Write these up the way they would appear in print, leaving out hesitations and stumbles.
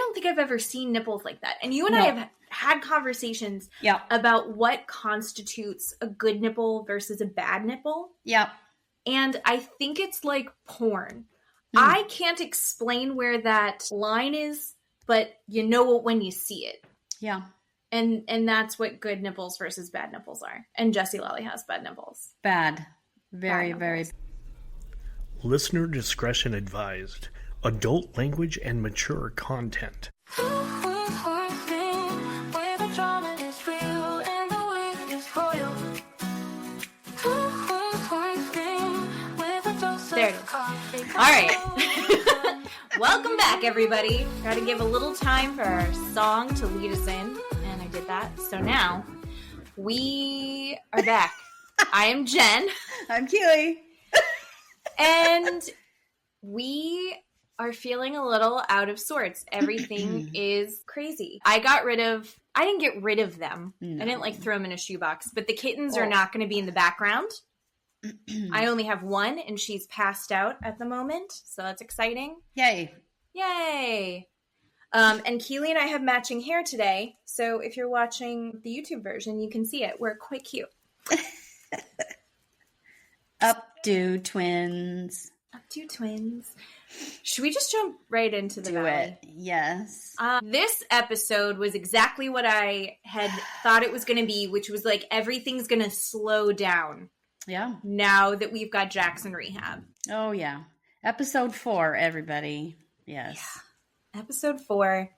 don't think I've ever seen nipples like that. And you and I have had conversations about what constitutes a good nipple versus a bad nipple. Yeah. And I think it's like porn. I can't explain where that line is, but you know it when you see it. Yeah. And that's what good nipples versus bad nipples are. And Jessie Lally has bad nipples. Bad. Very, very. Listener discretion advised. Adult language and mature content. There it is. All right. Welcome back, everybody. Got to give a little time for our song to lead us in. And I did that. So now we are back. I am Jen. I'm Keeley. And we are feeling a little out of sorts. Everything is crazy. I didn't get rid of them. No. I didn't throw them in a shoebox, but the kittens are not going to be in the background. I only have one, and she's passed out at the moment, so that's exciting. Yay. And Keeley and I have matching hair today, so if you're watching the YouTube version, you can see it. We're quite cute. Updo twins. Should we just jump right into the valley? Do it. Yes. This episode was exactly what I had thought it was going to be, which was everything's going to slow down. Yeah. Now that we've got Jackson rehab. Oh, yeah. Episode 4, everybody. Yes. Yeah. Episode 4.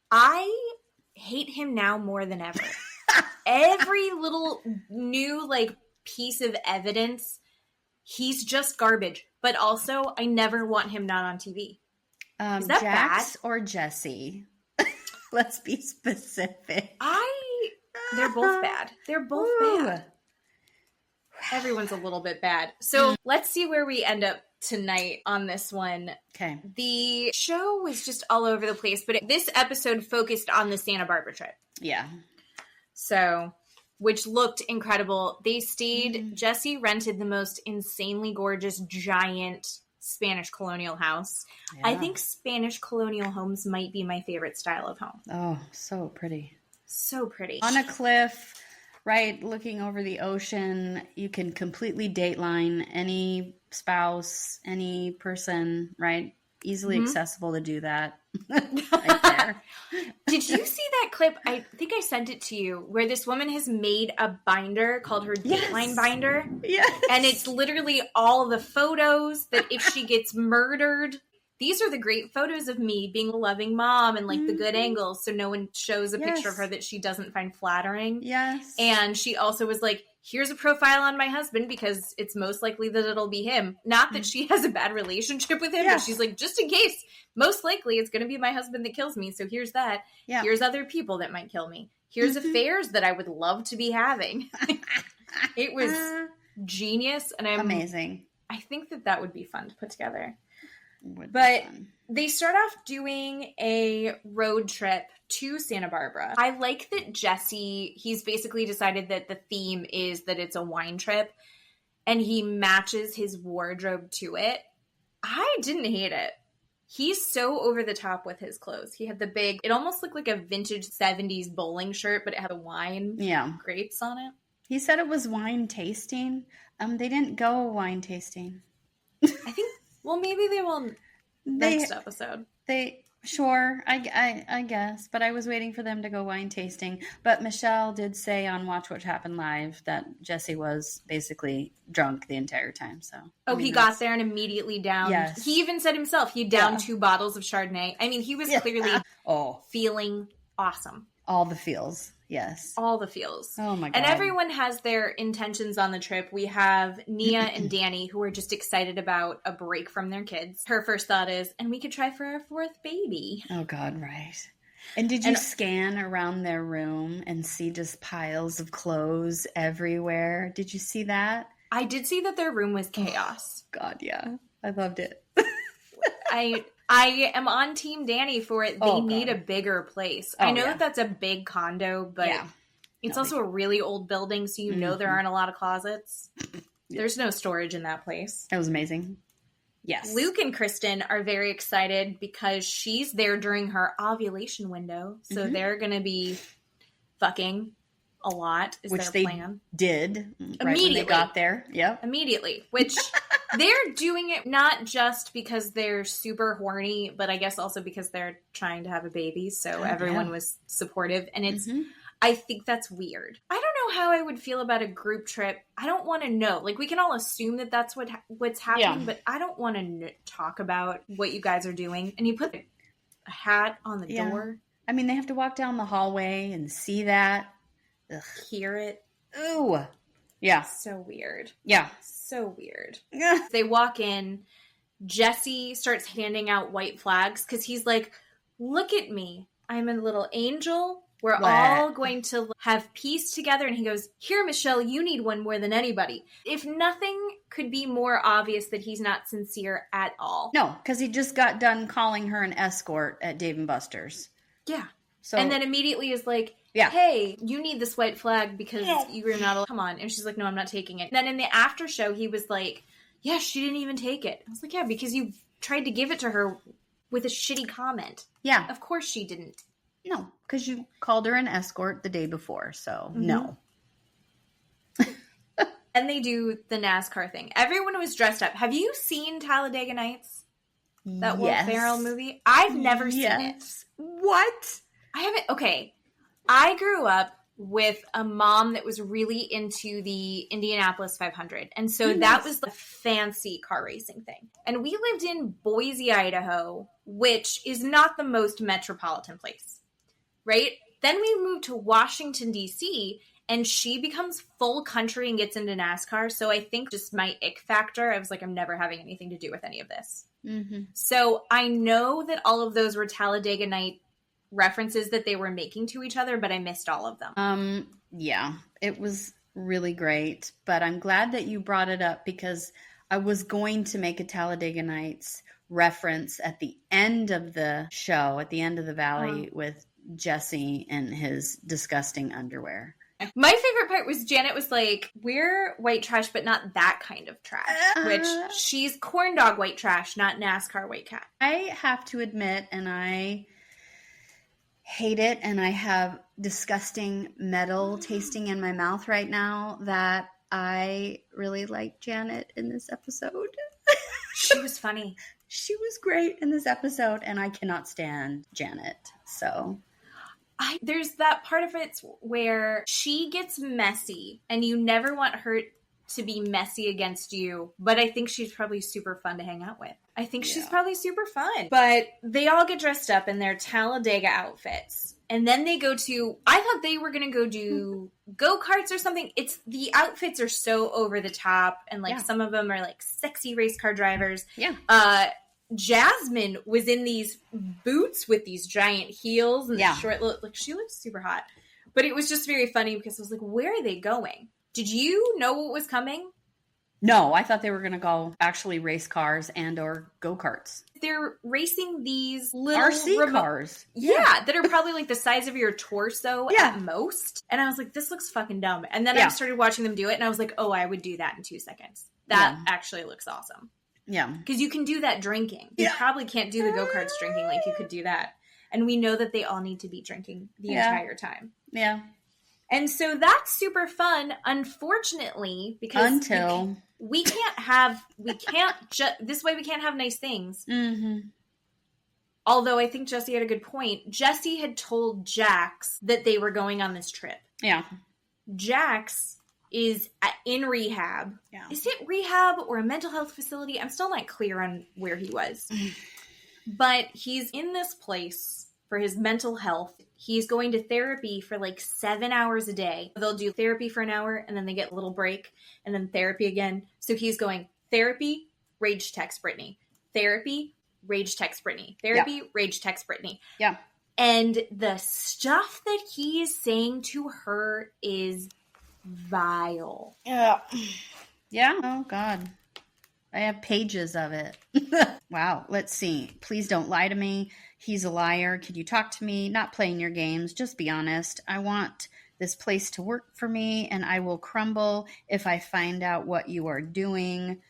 I hate him now more than ever. Every little new, piece of evidence, he's just garbage. But also, I never want him not on TV. Is that Jax bad? Or Jesse? Let's be specific. They're both bad. They're both bad. Everyone's a little bit bad. So let's see where we end up tonight on this one. Okay. The show was just all over the place, but this episode focused on the Santa Barbara trip. Yeah. So, which looked incredible. They stayed, Jesse rented the most insanely gorgeous, giant Spanish colonial house. Yeah. I think Spanish colonial homes might be my favorite style of home. Oh, so pretty. So pretty. On a cliff. Right, looking over the ocean, you can completely dateline any spouse, any person, right? Easily accessible to do that. Right there. Did you see that clip? I think I sent it to you, where this woman has made a binder called her Dateline binder. Yes. And it's literally all the photos that if she gets murdered, these are the great photos of me being a loving mom and the good angles, so no one shows a picture of her that she doesn't find flattering. Yes. And she also was like, here's a profile on my husband because it's most likely that it'll be him. Not that she has a bad relationship with him, but she's like, just in case, most likely it's going to be my husband that kills me, so here's that. Yeah. Here's other people that might kill me. Here's affairs that I would love to be having. It was genius, and amazing. I think that would be fun to put together. But they start off doing a road trip to Santa Barbara. I like that Jesse, he's basically decided that the theme is that it's a wine trip, and he matches his wardrobe to it. I didn't hate it. He's so over the top with his clothes. He had the big, it almost looked like a vintage 70s bowling shirt, but it had the wine grapes on it. He said it was wine tasting. They didn't go wine tasting. I think, well, maybe they will next episode. Sure, I guess. But I was waiting for them to go wine tasting. But Michelle did say on Watch What Happened Live that Jesse was basically drunk the entire time. So he got there and immediately downed. Yes. He even said himself he downed 2 bottles of Chardonnay. I mean, he was clearly feeling awesome. All the feels. Yes. All the feels. Oh my God. And everyone has their intentions on the trip. We have Nia and Danny, who are just excited about a break from their kids. Her first thought is, and we could try for our 4th baby. Oh God, right. And did you scan around their room and see just piles of clothes everywhere? Did you see that? I did see that their room was chaos. Oh, God, yeah. I loved it. I am on Team Danny for it. They need a bigger place. I know that that's a big condo, but it's also a really old building, so you know there aren't a lot of closets. There's no storage in that place. That was amazing. Yes. Luke and Kristen are very excited because she's there during her ovulation window. So they're going to be fucking a lot is Which their they plan. did right Immediately. when they got there. Yep. Immediately. Which they're doing it not just because they're super horny, but I guess also because they're trying to have a baby. So everyone was supportive. And it's, I think that's weird. I don't know how I would feel about a group trip. I don't want to know. Like, we can all assume that that's what's happening, but I don't want to talk about what you guys are doing. And you put a hat on the door. I mean, they have to walk down the hallway and see that. Ugh. Hear it. Ooh. Yeah. So weird. Yeah. So weird. They walk in. Jesse starts handing out white flags because he's like, look at me. I'm a little angel. We're all going to have peace together. And he goes, here, Michelle, you need one more than anybody. If nothing could be more obvious that he's not sincere at all. No, because he just got done calling her an escort at Dave & Buster's. Yeah. So, and then immediately is like, hey, you need this white flag because you're not allowed. Come on. And she's like, no, I'm not taking it. Then in the after show, he was like, yeah, she didn't even take it. I was like, yeah, because you tried to give it to her with a shitty comment. Yeah. Of course she didn't. No, because you called her an escort the day before. So, no. And they do the NASCAR thing. Everyone was dressed up. Have you seen Talladega Nights? That Will Ferrell movie? I've never seen it. What? I haven't. Okay. I grew up with a mom that was really into the Indianapolis 500. And so that was the fancy car racing thing. And we lived in Boise, Idaho, which is not the most metropolitan place, right? Then we moved to Washington, D.C., and she becomes full country and gets into NASCAR. So I think just my ick factor, I was like, I'm never having anything to do with any of this. So I know that all of those were Talladega Night references that they were making to each other, but I missed all of them. Yeah, it was really great, but I'm glad that you brought it up because I was going to make a Talladega Nights reference at the end of the show, at the end of the valley with Jesse and his disgusting underwear. My favorite part was Janet was like, we're white trash, but not that kind of trash, which she's corn dog white trash, not NASCAR white cat. I have to admit, and I hate it, and I have disgusting metal tasting in my mouth right now, that I really like Janet in this episode. She was funny. She was great in this episode, and I cannot stand Janet, so... There's that part of it where she gets messy, and you never want her to be messy against you, but I think she's probably super fun to hang out with. I think she's probably super fun. But they all get dressed up in their Talladega outfits. And then they go to, I thought they were going to go do go-karts or something. The outfits are so over the top, and like some of them are like sexy race car drivers. Yeah. Jasmine was in these boots with these giant heels and short, like she looked super hot. But it was just very funny because I was like, where are they going? Did you know what was coming? No, I thought they were going to go actually race cars and or go-karts. They're racing these little RC cars. Yeah, that are probably like the size of your torso at most. And I was like, this looks fucking dumb. And then I started watching them do it, and I was like, oh, I would do that in 2 seconds. That actually looks awesome. Yeah. Because you can do that drinking. You probably can't do the go-karts drinking like you could do that. And we know that they all need to be drinking the entire time. Yeah. And so that's super fun. Unfortunately, because we can't have this way we can't have nice things. Although I think Jesse had a good point. Jesse had told Jax that they were going on this trip. Yeah. Jax is in rehab. Yeah. Is it rehab or a mental health facility? I'm still not clear on where he was. But he's in this place for his mental health. He's going to therapy for like 7 hours a day. They'll do therapy for an hour, and then they get a little break, and then therapy again. So he's going therapy, rage text Brittany. Therapy, rage text Brittany. Therapy, rage text Brittany. Yeah. And the stuff that he is saying to her is vile. Yeah. Yeah. Oh, God. I have pages of it. Wow. Let's see. Please don't lie to me. He's a liar. Could you talk to me? Not playing your games. Just be honest. I want this place to work for me, and I will crumble if I find out what you are doing.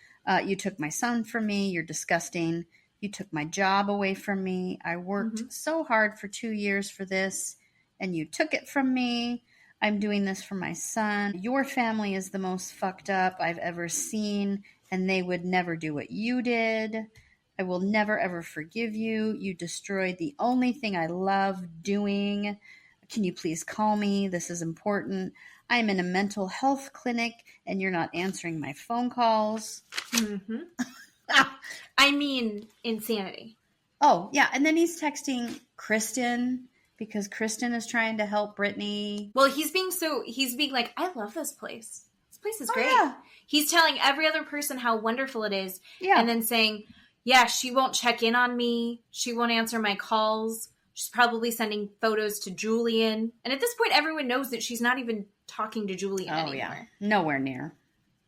You took my son from me. You're disgusting. You took my job away from me. I worked so hard for 2 years for this, and you took it from me. I'm doing this for my son. Your family is the most fucked up I've ever seen, and they would never do what you did. I will never, ever forgive you. You destroyed the only thing I love doing. Can you please call me? This is important. I'm in a mental health clinic, and you're not answering my phone calls. I mean, insanity. Oh, yeah. And then he's texting Kristen because Kristen is trying to help Brittany. Well, he's being like, I love this place. This place is great. Yeah. He's telling every other person how wonderful it is. Yeah. And then saying, yeah, she won't check in on me. She won't answer my calls. She's probably sending photos to Julian. And at this point, everyone knows that she's not even talking to Julian anymore. Yeah. Nowhere near.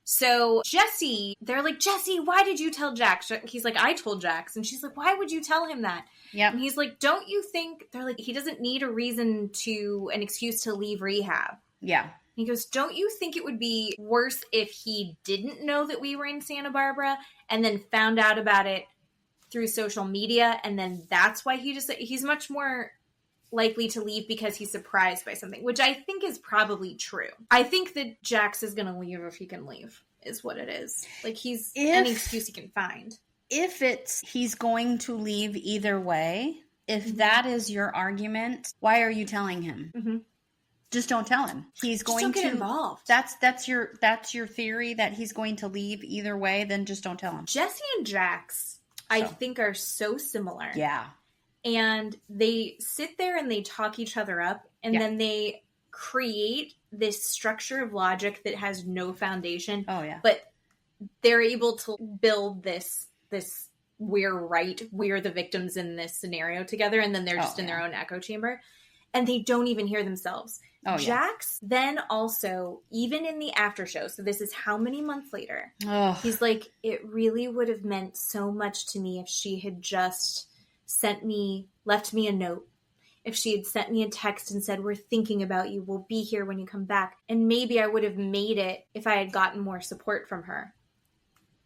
So Jesse, they're like, Jesse, why did you tell Jax? He's like, I told Jax. And she's like, why would you tell him that? Yeah. And he's like, don't you think, they're like, he doesn't need a reason an excuse to leave rehab. Yeah. He goes, don't you think it would be worse if he didn't know that we were in Santa Barbara and then found out about it through social media? And then that's why he's much more likely to leave because he's surprised by something, which I think is probably true. I think that Jax is going to leave if he can leave, is what it is. Like, any excuse he can find. If he's going to leave either way, if that is your argument, why are you telling him? Just don't tell him. He's going to get involved. That's your theory that he's going to leave either way. Then just don't tell him. Jesse and Jax, I think, are so similar. Yeah. And they sit there and they talk each other up, and then they create this structure of logic that has no foundation. Oh yeah. But they're able to build this we're right, we're the victims in this scenario together, and then they're just in their own echo chamber, and they don't even hear themselves. Jax then also, even in the after show, so this is how many months later, he's like, it really would have meant so much to me if she had just left me a note. If she had sent me a text and said, we're thinking about you, we'll be here when you come back. And maybe I would have made it if I had gotten more support from her.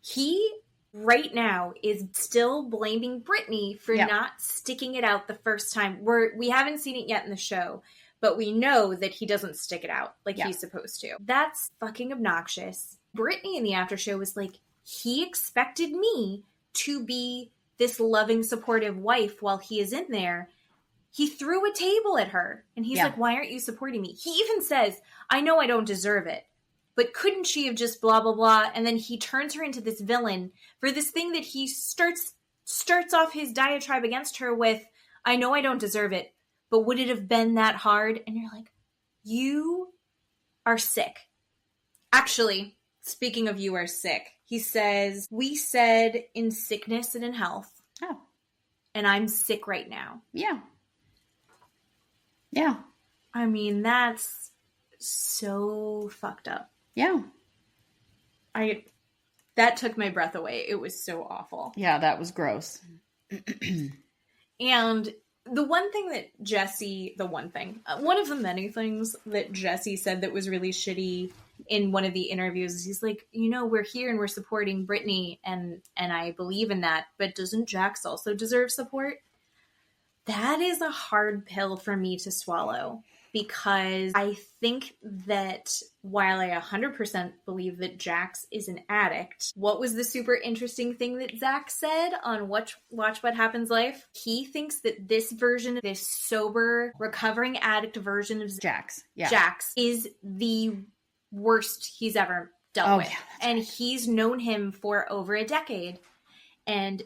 He, right now, is still blaming Brittany for not sticking it out the first time. We haven't seen it yet in the show, but we know that he doesn't stick it out like he's supposed to. That's fucking obnoxious. Brittany in the after show was like, he expected me to be this loving, supportive wife while he is in there. He threw a table at her, and he's like, why aren't you supporting me? He even says, I know I don't deserve it, but couldn't she have just blah, blah, blah? And then he turns her into this villain for this thing that he starts off his diatribe against her with, I know I don't deserve it, but would it have been that hard? And you're like, you are sick. Actually, speaking of you are sick, he says, we said in sickness and in health. Oh. And I'm sick right now. Yeah. Yeah. I mean, that's so fucked up. Yeah. That took my breath away. It was so awful. Yeah, that was gross. And one of the many things that Jesse said that was really shitty in one of the interviews, he's like, we're here and we're supporting Brittany, and I believe in that, but doesn't Jax also deserve support? That is a hard pill for me to swallow, because I think that while I 100% believe that Jax is an addict, what was the super interesting thing that Zach said on Watch What Happens Life? He thinks that this sober, recovering addict version of Jax is the worst he's ever dealt with. Yeah, and he's known him for over a decade. And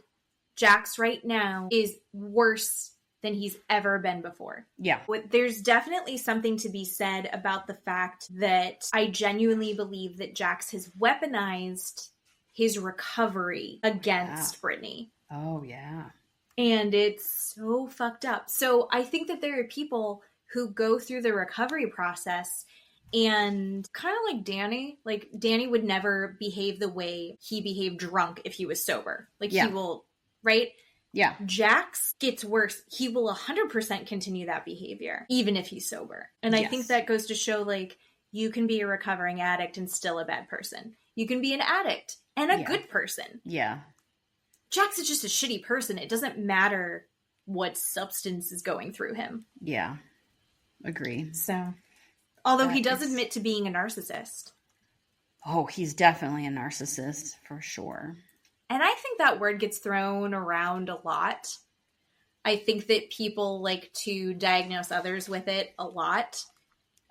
Jax right now is worse than he's ever been before. Yeah. There's definitely something to be said about the fact that I genuinely believe that Jax has weaponized his recovery against Brittany. Oh, yeah. And it's so fucked up. So I think that there are people who go through the recovery process and kind of like Danny would never behave the way he behaved drunk if he was sober. He will, right? Yeah. Jax gets worse. He will 100% continue that behavior, even if he's sober. And I think that goes to show, you can be a recovering addict and still a bad person. You can be an addict and a good person. Yeah. Jax is just a shitty person. It doesn't matter what substance is going through him. Yeah. Agree. So, although he does admit to being a narcissist. Oh, he's definitely a narcissist for sure. And I think that word gets thrown around a lot. I think that people like to diagnose others with it a lot.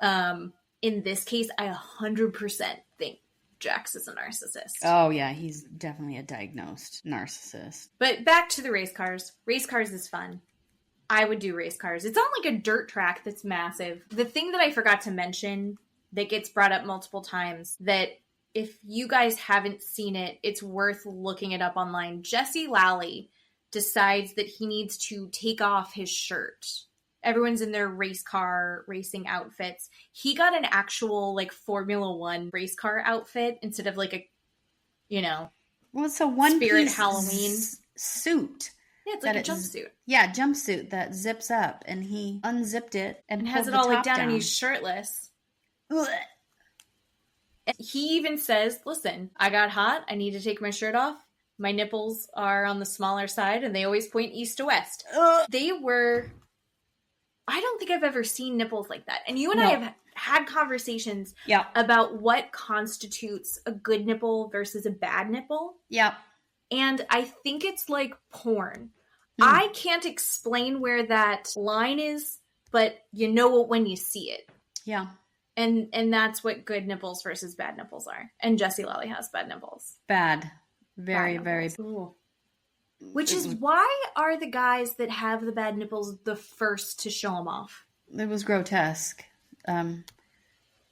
In this case, I 100% think Jax is a narcissist. Oh, yeah. He's definitely a diagnosed narcissist. But back to the race cars. Race cars is fun. I would do race cars. It's on like a dirt track that's massive. The thing that I forgot to mention that gets brought up multiple times, that if you guys haven't seen it, it's worth looking it up online. Jesse Lally decides that he needs to take off his shirt. Everyone's in their race car racing outfits. He got an actual like Formula One race car outfit instead of like a, well, it's a one-piece Halloween suit. Yeah, it's like a jumpsuit. Yeah, jumpsuit that zips up, and he unzipped it and has it all like down, and he's shirtless. Ugh. And he even says, "Listen, I got hot. I need to take my shirt off. My nipples are on the smaller side, and they always point east to west." They were. I don't think I've ever seen nipples like that. And you and I have had conversations about what constitutes a good nipple versus a bad nipple. Yeah. And I think it's like porn. I can't explain where that line is, but you know it when you see it. Yeah. And that's what good nipples versus bad nipples are. And Jesse Lally has bad nipples. Bad. Very, very. Ooh. Which is why are the guys that have the bad nipples the first to show them off? It was grotesque. And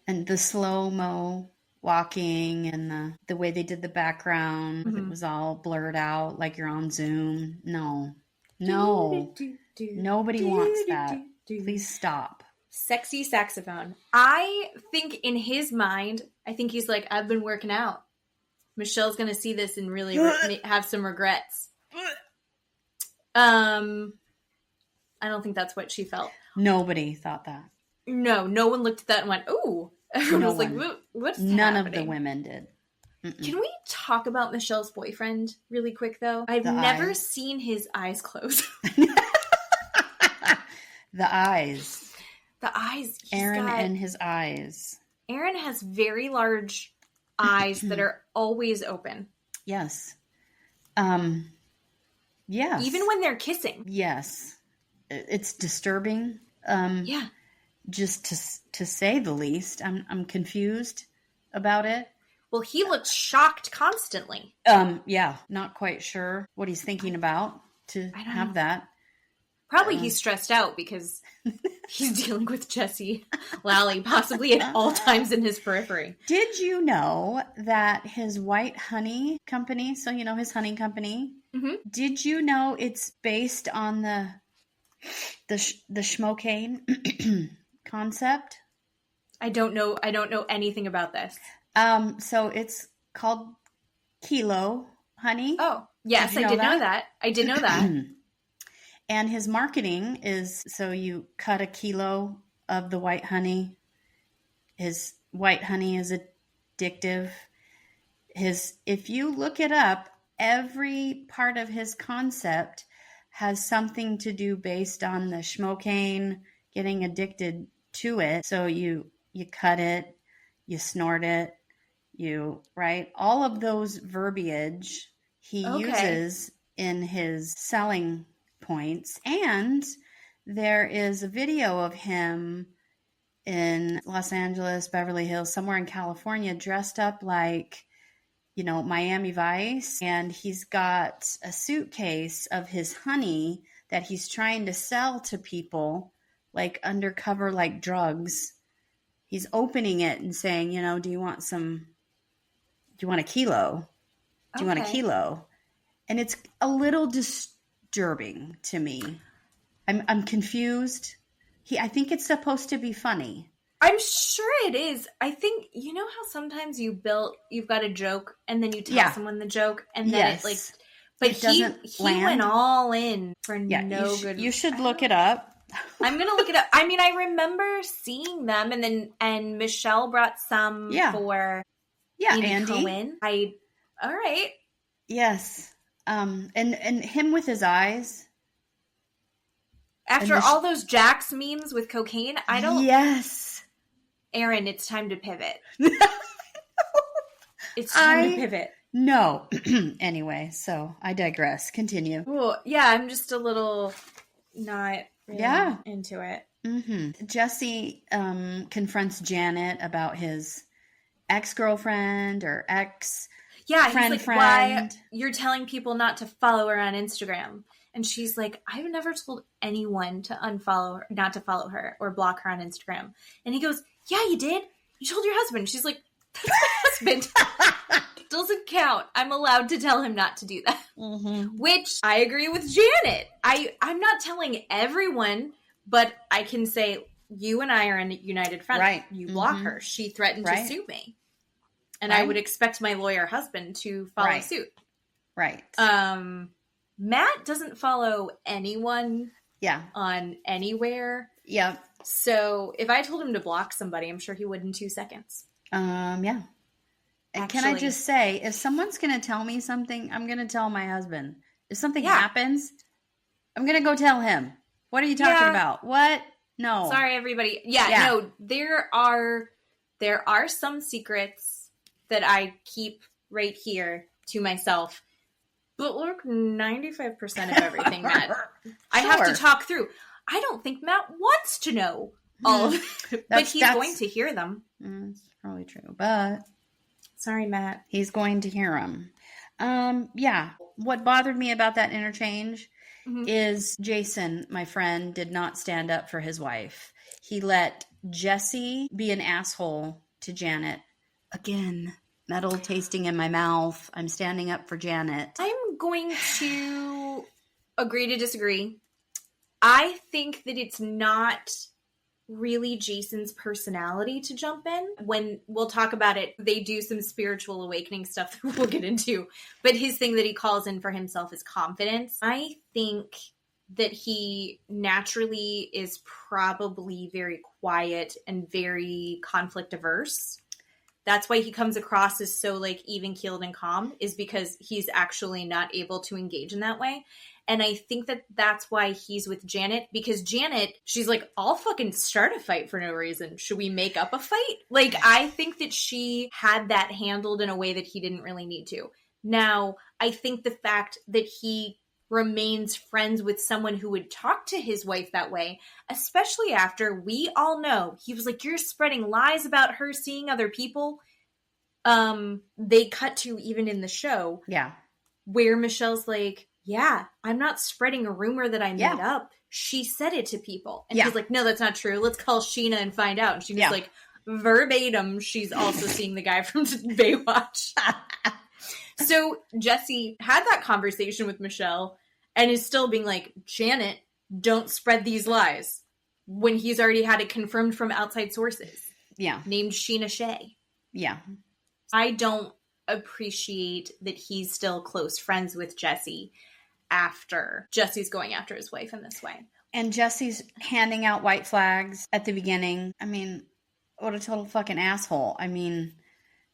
the slow-mo walking and the way they did the background, it was all blurred out like you're on Zoom. No. Nobody wants that. Please stop. Sexy saxophone. I think in his mind, I think he's like, I've been working out. Michelle's going to see this and really have some regrets. I don't think that's what she felt. Nobody thought that. No one looked at that and went, ooh. Everyone was like, what's None happening? Of the women did. Mm-mm. Can we talk about Michelle's boyfriend really quick, though? I've never seen his eyes close. The eyes. The eyes. Aaron and his eyes. Aaron has very large eyes that are always open. Yes. Yes. Even when they're kissing. Yes. It's disturbing. Yeah. Just to say the least. I'm confused about it. Well, he looks shocked constantly. Yeah. Not quite sure what he's thinking about to have that. Probably he's stressed out because he's dealing with Jesse Lally possibly at all times in his periphery. Did you know that his white honey company, so his honey company, did you know it's based on the schmocaine concept? I don't know anything about this. So it's called Kilo honey. Oh, yes, I did know that. I did know that. And his marketing is, so you cut a kilo of the white honey. His white honey is addictive. If you look it up, every part of his concept has something to do based on the schmocaine, getting addicted to it. So you cut it, you snort it, all of those verbiage he uses in his selling points. And there is a video of him in Los Angeles, Beverly Hills, somewhere in California, dressed up like, Miami Vice. And he's got a suitcase of his honey that he's trying to sell to people, like undercover, like drugs. He's opening it and saying, do you want a kilo? Do you want a kilo? And it's a little disturbing to me. I'm confused. I think it's supposed to be funny. I'm sure it is. I think, how sometimes you've got a joke and then you tell someone the joke and then but he went all in for no good reason. You should look it up. I'm going to look it up. I remember seeing them and Michelle brought some for Yeah, Andy Andy. Cohen. All right. Yes. And him with his eyes. After all those Jax memes with cocaine, I don't... Yes. Aaron, it's time to pivot. It's time to pivot. No. Anyway, so I digress. Continue. Well, yeah, I'm just a little not really into it. Mm-hmm. Jesse confronts Janet about his ex-girlfriend or ex... Yeah, he's like, why you're telling people not to follow her on Instagram. And she's like, I've never told anyone to unfollow her, not to follow her or block her on Instagram. And he goes, yeah, you did. You told your husband. She's like, that's my husband. It doesn't count. I'm allowed to tell him not to do that. Mm-hmm. Which I agree with Janet. I'm not telling everyone, but I can say you and I are in united front. Right. You block her. She threatened to sue me. And I would expect my lawyer husband to follow suit. Right. Matt doesn't follow anyone on anywhere. Yeah. So if I told him to block somebody, I'm sure he would in 2 seconds. Yeah. And can I just say, if someone's going to tell me something, I'm going to tell my husband. If something happens, I'm going to go tell him. What are you talking about? What? No. Sorry, everybody. No, there are some secrets that I keep right here to myself. But look, 95% of everything, Matt, I have to talk through. I don't think Matt wants to know all of it, but he's going to hear them. That's probably true, but... Sorry, Matt. He's going to hear them. Yeah. What bothered me about that interchange is Jason, my friend, did not stand up for his wife. He let Jesse be an asshole to Janet. Again, metal tasting in my mouth. I'm standing up for Janet. I'm going to agree to disagree. I think that it's not really Jason's personality to jump in. When we'll talk about it, they do some spiritual awakening stuff that we'll get into. But his thing that he calls in for himself is confidence. I think that he naturally is probably very quiet and very conflict averse. That's why he comes across as so like even keeled and calm, is because he's actually not able to engage in that way. And I think that that's why he's with Janet, because Janet, she's like, I'll fucking start a fight for no reason. Should we make up a fight? Like, I think that she had that handled in a way that he didn't really need to. Now, I think the fact that he remains friends with someone who would talk to his wife that way, especially after we all know, he was like, you're spreading lies about her seeing other people. They cut to even in the show. Yeah. Where Michelle's like, yeah, I'm not spreading a rumor that I made up. She said it to people. And he's like, no, that's not true. Let's call Sheena and find out. And she was like, verbatim, she's also seeing the guy from Baywatch. So Jesse had that conversation with Michelle and is still being like, Janet, don't spread these lies, when he's already had it confirmed from outside sources. Yeah. Named Sheena Shea. Yeah. I don't appreciate that he's still close friends with Jesse after Jesse's going after his wife in this way. And Jesse's handing out white flags at the beginning. I mean, what a total fucking asshole. I mean,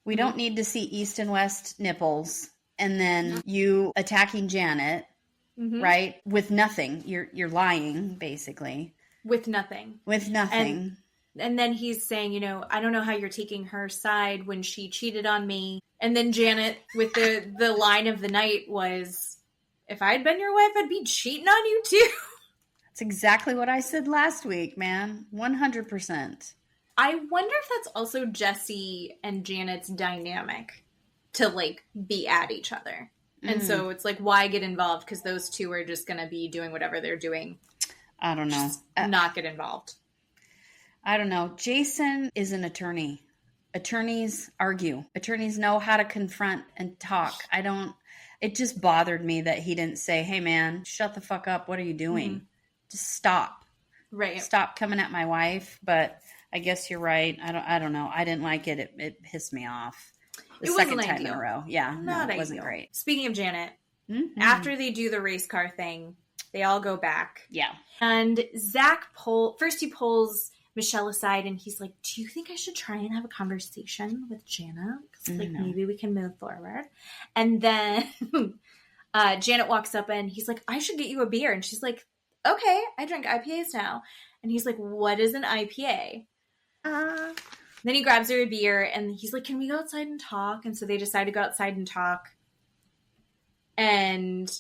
we don't need to see East and West nipples and then you attacking Janet, right? With nothing. You're lying, basically. With nothing. With nothing. And then he's saying, you know, I don't know how you're taking her side when she cheated on me. And then Janet, with the line of the night was, if I'd been your wife, I'd be cheating on you too. That's exactly what I said last week, man. 100%. I wonder if that's also Jesse and Janet's dynamic to, like, be at each other. And so it's like, why get involved? Because those two are just going to be doing whatever they're doing. I don't know. Not get involved. I don't know. Jason is an attorney. Attorneys argue. Attorneys know how to confront and talk. It just bothered me that he didn't say, hey man, shut the fuck up. What are you doing? Just stop. Right. Stop coming at my wife. But I guess you're right. I don't know. I didn't like it. It pissed me off. The second time in a row. Yeah. No, it wasn't great. Speaking of Janet, after they do the race car thing, they all go back. Yeah. And Zach first he pulls Michelle aside and he's like, do you think I should try and have a conversation with Jana? Because Like, maybe we can move forward. And then Janet walks up and he's like, I should get you a beer. And she's like, okay, I drink IPAs now. And he's like, what is an IPA? Then he grabs her a beer and he's like, can we go outside and talk? And so they decide to go outside and talk. And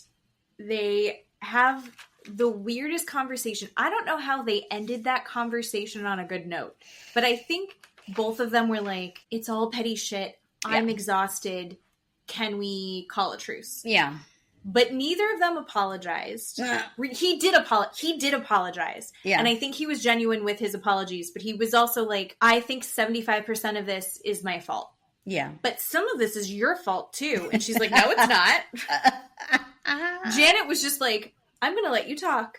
they have the weirdest conversation. I don't know how they ended that conversation on a good note, but I think both of them were like, it's all petty shit. I'm exhausted. Can we call a truce? Yeah. But neither of them apologized. He did apologize. Yeah. And I think he was genuine with his apologies, but he was also like, I think 75% of this is my fault. Yeah. But some of this is your fault too. And she's like, no, it's not. Janet was just like, I'm going to let you talk.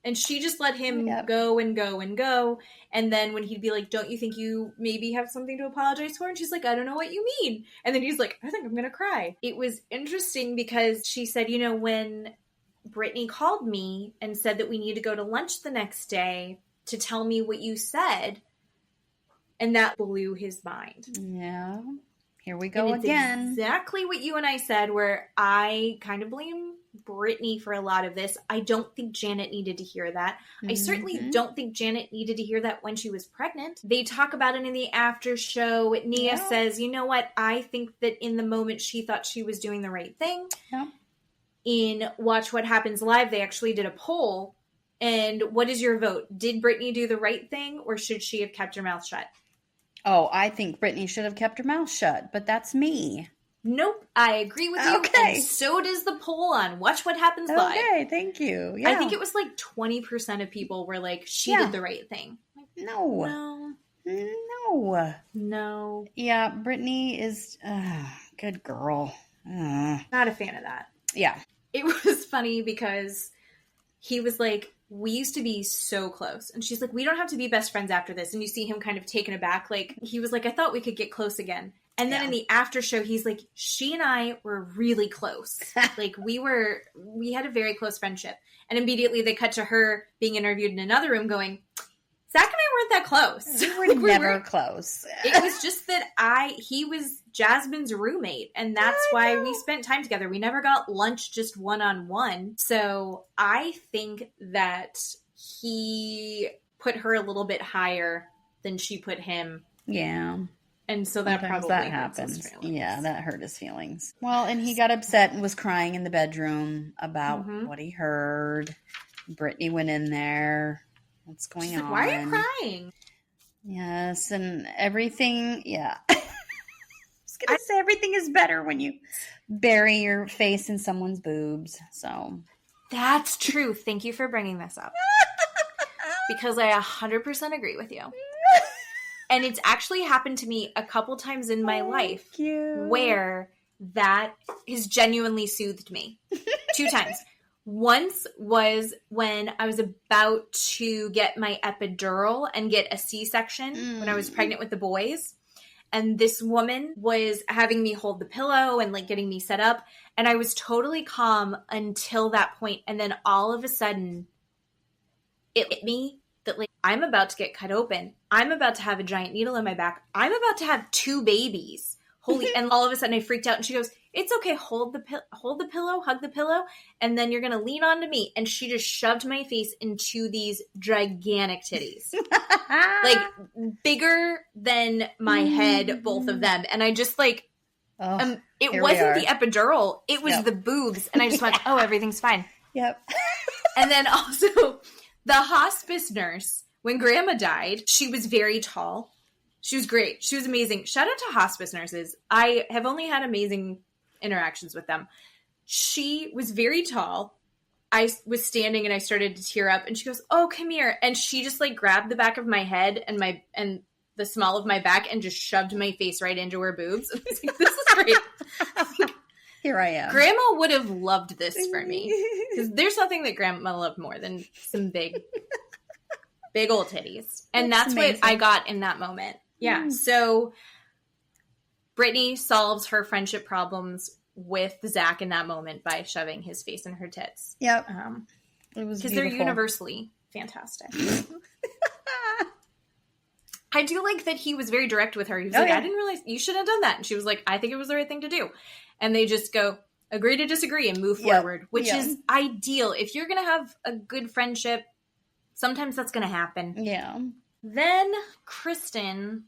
And she just let him go and go and go. And then when he'd be like, don't you think you maybe have something to apologize for? And she's like, I don't know what you mean. And then he's like, I think I'm going to cry. It was interesting because she said, you know, when Brittany called me and said that we need to go to lunch the next day to tell me what you said, and that blew his mind. Yeah. Here we go again. Exactly what you and I said, where I kind of blame Brittany for a lot of this. I don't think Janet needed to hear that. I certainly don't think Janet needed to hear that when she was pregnant. They talk about it in the after show. Nia says, you know what? I think that in the moment she thought she was doing the right thing. Yeah. In Watch What Happens Live, they actually did a poll. And what is your vote? Did Brittany do the right thing, or should she have kept her mouth shut? Oh, I think Brittany should have kept her mouth shut, but that's me. Nope, I agree with you. Okay. And so does the poll on Watch What Happens Live. Okay, thank you. Yeah. I think it was like 20% of people were like, she did the right thing. No. Yeah, Brittany is good girl. Not a fan of that. Yeah. It was funny because he was like, we used to be so close. And she's like, we don't have to be best friends after this. And you see him kind of taken aback. Like, he was like, I thought we could get close again. And then in the after show, he's like, she and I were really close. Like, we had a very close friendship. And immediately they cut to her being interviewed in another room going, Zach and I weren't that close. We were never close. It was just that he was Jasmine's roommate. And that's why we spent time together. We never got lunch just one-on-one. So I think that he put her a little bit higher than she put him. Yeah. And so that Sometimes probably that happens. His yeah, that hurt his feelings. Well, and he got upset and was crying in the bedroom about what he heard. Brittany went in there. What's going on? Why are you crying? Yes, and everything, I was going to say everything is better when you bury your face in someone's boobs. So that's true. Thank you for bringing this up. Because I 100% agree with you. And it's actually happened to me a couple times in my life where that has genuinely soothed me. 2 times. Once was when I was about to get my epidural and get a C-section when I was pregnant with the boys. And this woman was having me hold the pillow and like getting me set up. And I was totally calm until that point. And then all of a sudden it hit me that like, I'm about to get cut open. I'm about to have a giant needle in my back. I'm about to have 2 babies. And all of a sudden I freaked out and she goes, it's okay. Hold the pillow, hug the pillow. And then you're going to lean onto me. And she just shoved my face into these gigantic titties, like bigger than my head, both of them. And I just like, it wasn't the epidural. It was the boobs. And I just went, oh, everything's fine. Yep. And then also the hospice nurse, when Grandma died, she was very tall. She was great. She was amazing. Shout out to hospice nurses. I have only had amazing interactions with them. She was very tall. I was standing and I started to tear up and she goes, oh, come here. And she just like grabbed the back of my head and the small of my back and just shoved my face right into her boobs. I was like, this is great. Here I am. Grandma would have loved this for me. Because there's nothing that Grandma loved more than some big old titties. And that's what I got in that moment. Yeah. So Brittany solves her friendship problems with Zach in that moment by shoving his face in her tits. Yep. It was because they're universally fantastic. I do like that he was very direct with her. He was I didn't realize you shouldn't have done that. And she was like, I think it was the right thing to do. And they just go, agree to disagree and move forward, which is ideal. If you're going to have a good friendship, sometimes that's going to happen. Yeah. Then Kristen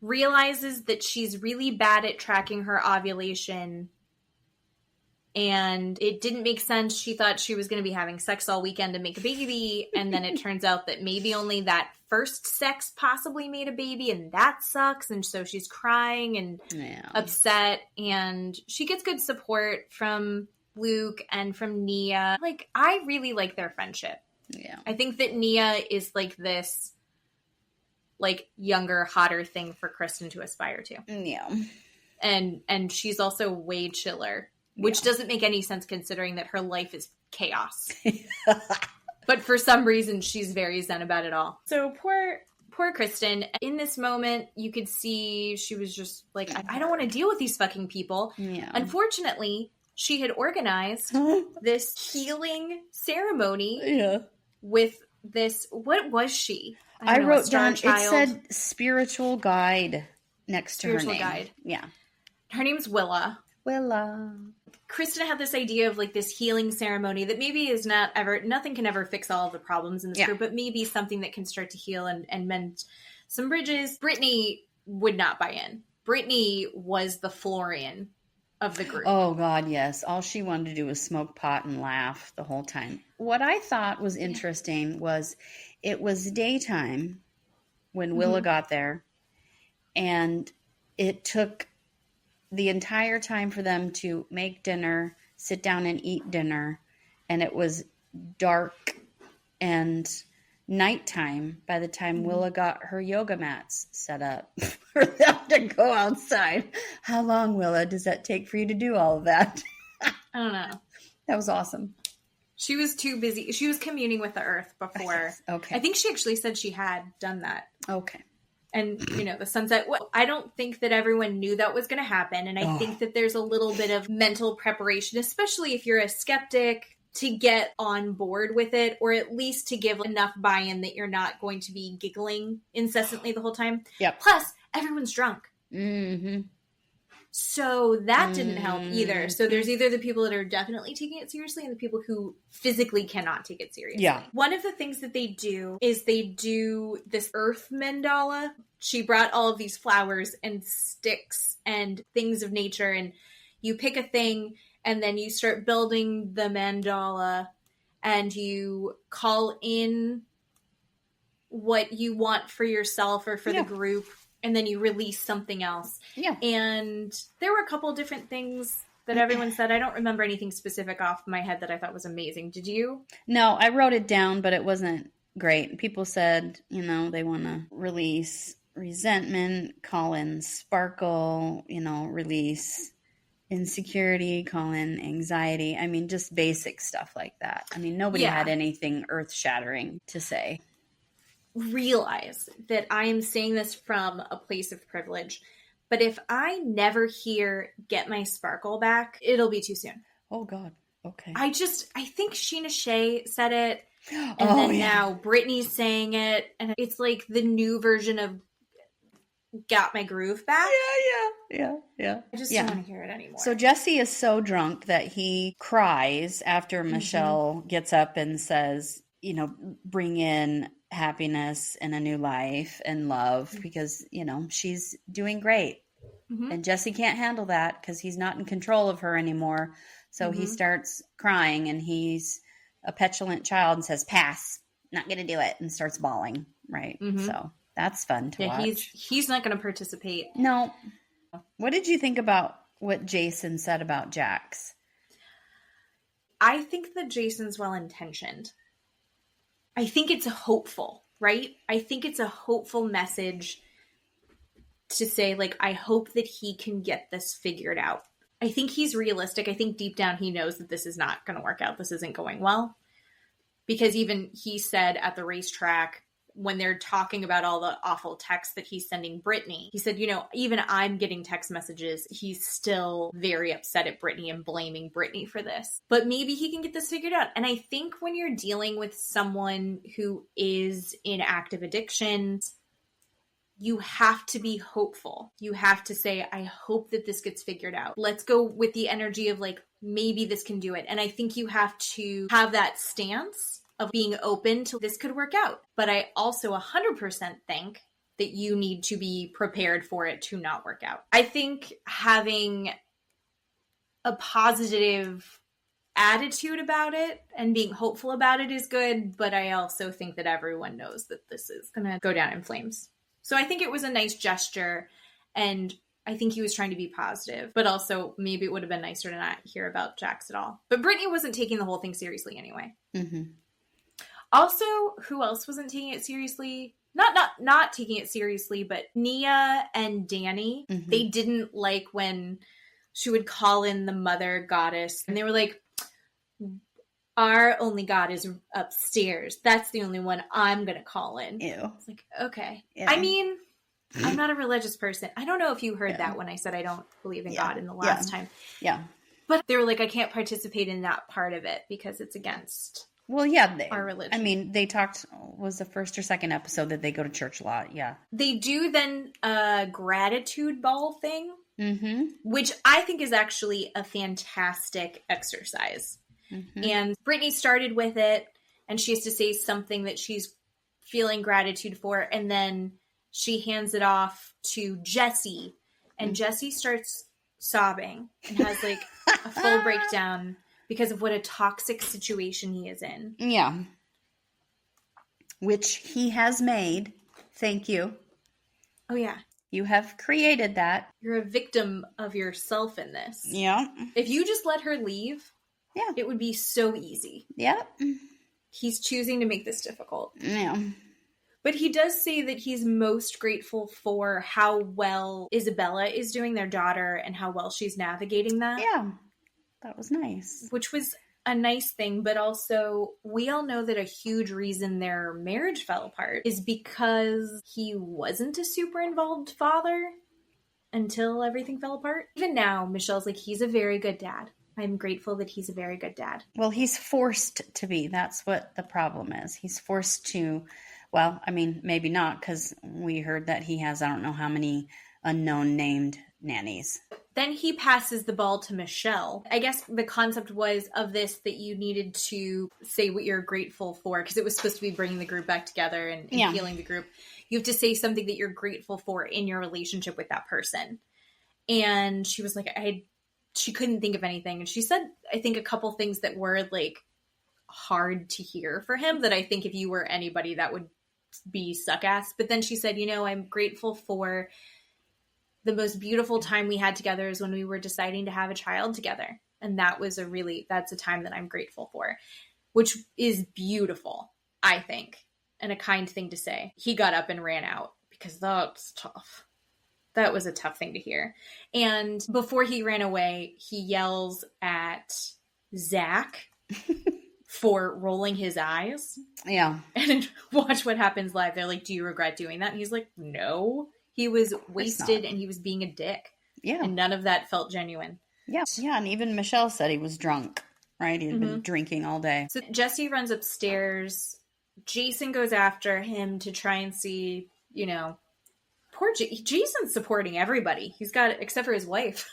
realizes that she's really bad at tracking her ovulation. And it didn't make sense. She thought she was going to be having sex all weekend to make a baby. And then it turns out that maybe only that first sex possibly made a baby. And that sucks. And so she's crying and upset. And she gets good support from Luke and from Nia. Like, I really like their friendship. Yeah. I think that Nia is like this, like, younger, hotter thing for Kristen to aspire to. Yeah. And she's also way chiller. Which doesn't make any sense considering that her life is chaos. But for some reason, she's very zen about it all. So poor Kristen. In this moment, you could see she was just like, I don't want to deal with these fucking people. Yeah. Unfortunately, she had organized this healing ceremony with this, what was she? I wrote down, it said spiritual guide next to her name. Spiritual guide. Yeah. Her name's Willa. Kristen had this idea of like this healing ceremony that maybe is nothing can ever fix all of the problems in this group, but maybe something that can start to heal and mend some bridges. Brittany would not buy in. Brittany was the Florian of the group. Oh God, yes. All she wanted to do was smoke pot and laugh the whole time. What I thought was interesting was it was daytime when Willa got there, and it took the entire time for them to make dinner, sit down and eat dinner, and it was dark and nighttime by the time Willa got her yoga mats set up for them to go outside. How long, Willa, does that take for you to do all of that? I don't know. That was awesome. She was too busy. She was communing with the earth before. Okay. I think she actually said she had done that. Okay. And, the sunset. Well, I don't think that everyone knew that was going to happen. And I think that there's a little bit of mental preparation, especially if you're a skeptic, to get on board with it, or at least to give enough buy-in that you're not going to be giggling incessantly the whole time. Yep. Plus, everyone's drunk. Mm-hmm. So that didn't help either. So there's either the people that are definitely taking it seriously and the people who physically cannot take it seriously. Yeah. One of the things that they do is they do this earth mandala. She brought all of these flowers and sticks and things of nature, and you pick a thing and then you start building the mandala and you call in what you want for yourself or for the group. And then you release something else. Yeah. And there were a couple different things that everyone said. I don't remember anything specific off my head that I thought was amazing. Did you? No, I wrote it down, but it wasn't great. People said, they want to release resentment, call in sparkle, release insecurity, call in anxiety. I mean, just basic stuff like that. I mean, nobody had anything earth-shattering to say. Realize that I am saying this from a place of privilege, but if I never hear "get my sparkle back," it'll be too soon. Oh God. Okay. I think Sheena Shea said it, and now Brittany's saying it, and it's like the new version of "got my groove back." Yeah. I just don't want to hear it anymore. So Jesse is so drunk that he cries after Michelle gets up and says, bring in happiness and a new life and love, because she's doing great, and Jesse can't handle that because he's not in control of her anymore. So he starts crying, and he's a petulant child and says, pass, not gonna do it, and starts bawling, right? So that's fun to watch. He's not gonna participate. No. What did you think about what Jason said about Jax? I think that Jason's well-intentioned. I think it's hopeful, right? I think it's a hopeful message to say, like, I hope that he can get this figured out. I think he's realistic. I think deep down he knows that this is not going to work out. This isn't going well. Because even he said at the racetrack, when they're talking about all the awful texts that he's sending Brittany, he said, even I'm getting text messages. He's still very upset at Brittany and blaming Brittany for this. But maybe he can get this figured out. And I think when you're dealing with someone who is in active addiction, you have to be hopeful. You have to say, I hope that this gets figured out. Let's go with the energy of like, maybe this can do it. And I think you have to have that stance of being open to this could work out. But I also 100% think that you need to be prepared for it to not work out. I think having a positive attitude about it and being hopeful about it is good, but I also think that everyone knows that this is going to go down in flames. So I think it was a nice gesture, and I think he was trying to be positive, but also maybe it would have been nicer to not hear about Jax at all. But Brittany wasn't taking the whole thing seriously anyway. Mm-hmm. Also, who else wasn't taking it seriously? Not taking it seriously, but Nia and Danny, mm-hmm. They didn't like when she would call in the mother goddess, and they were like, our only god is upstairs. That's the only one I'm going to call in. Ew. It's like, okay. Yeah. I mean, I'm not a religious person. I don't know if you heard that when I said I don't believe in God in the last time. Yeah. But they were like, I can't participate in that part of it because it's against our religion. I mean, they talked, was the first or second episode that they go to church a lot. Yeah. They do then a gratitude ball thing, mm-hmm. which I think is actually a fantastic exercise. Mm-hmm. And Brittany started with it, and she has to say something that she's feeling gratitude for, and then she hands it off to Jesse, and Jesse starts sobbing and has like a full breakdown because of what a toxic situation he is in. Yeah. Which he has made. Thank you. Oh, yeah. You have created that. You're a victim of yourself in this. Yeah. If you just let her leave, it would be so easy. Yeah. He's choosing to make this difficult. Yeah. But he does say that he's most grateful for how well Isabella is doing, their daughter, and how well she's navigating that. Yeah. That was nice. Which was a nice thing, but also we all know that a huge reason their marriage fell apart is because he wasn't a super involved father until everything fell apart. Even now, Michelle's like, he's a very good dad. I'm grateful that he's a very good dad. Well, he's forced to be. That's what the problem is. He's forced to, well, I mean, maybe not, because we heard that he has, I don't know how many unknown named nannies. Then he passes the ball to Michelle. I guess the concept was of this that you needed to say what you're grateful for, because it was supposed to be bringing the group back together and healing the group. You have to say something that you're grateful for in your relationship with that person. And she was like, she couldn't think of anything. And she said, I think a couple things that were like hard to hear for him that I think if you were anybody that would be suck ass. But then she said, I'm grateful for the most beautiful time we had together is when we were deciding to have a child together. And that's a time that I'm grateful for, which is beautiful, I think, and a kind thing to say. He got up and ran out because that's tough. That was a tough thing to hear. And before he ran away, he yells at Zach for rolling his eyes. Yeah. And watch what happens live. They're like, do you regret doing that? And he's like, no. He was wasted and he was being a dick. Yeah. And none of that felt genuine. Yeah. Yeah. And even Michelle said he was drunk, right? He had been drinking all day. So Jesse runs upstairs. Jason goes after him to try and see, poor Jason's supporting everybody. He's got, except for his wife.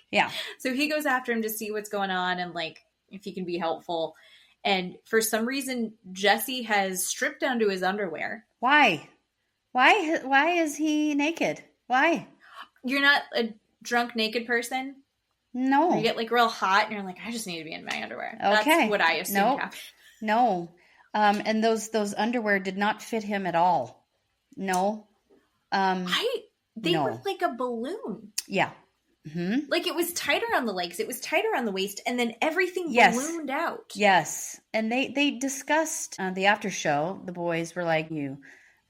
Yeah. So he goes after him to see what's going on and if he can be helpful. And for some reason, Jesse has stripped down to his underwear. Why? Why is he naked? Why? You're not a drunk naked person? No. You get real hot and you're like, I just need to be in my underwear. Okay. That's what I assumed happened. No. And those underwear did not fit him at all. No. They were like a balloon. Yeah. Mm-hmm. It was tighter on the legs. It was tighter on the waist. And then everything ballooned out. Yes. And they discussed the after show. The boys were like, you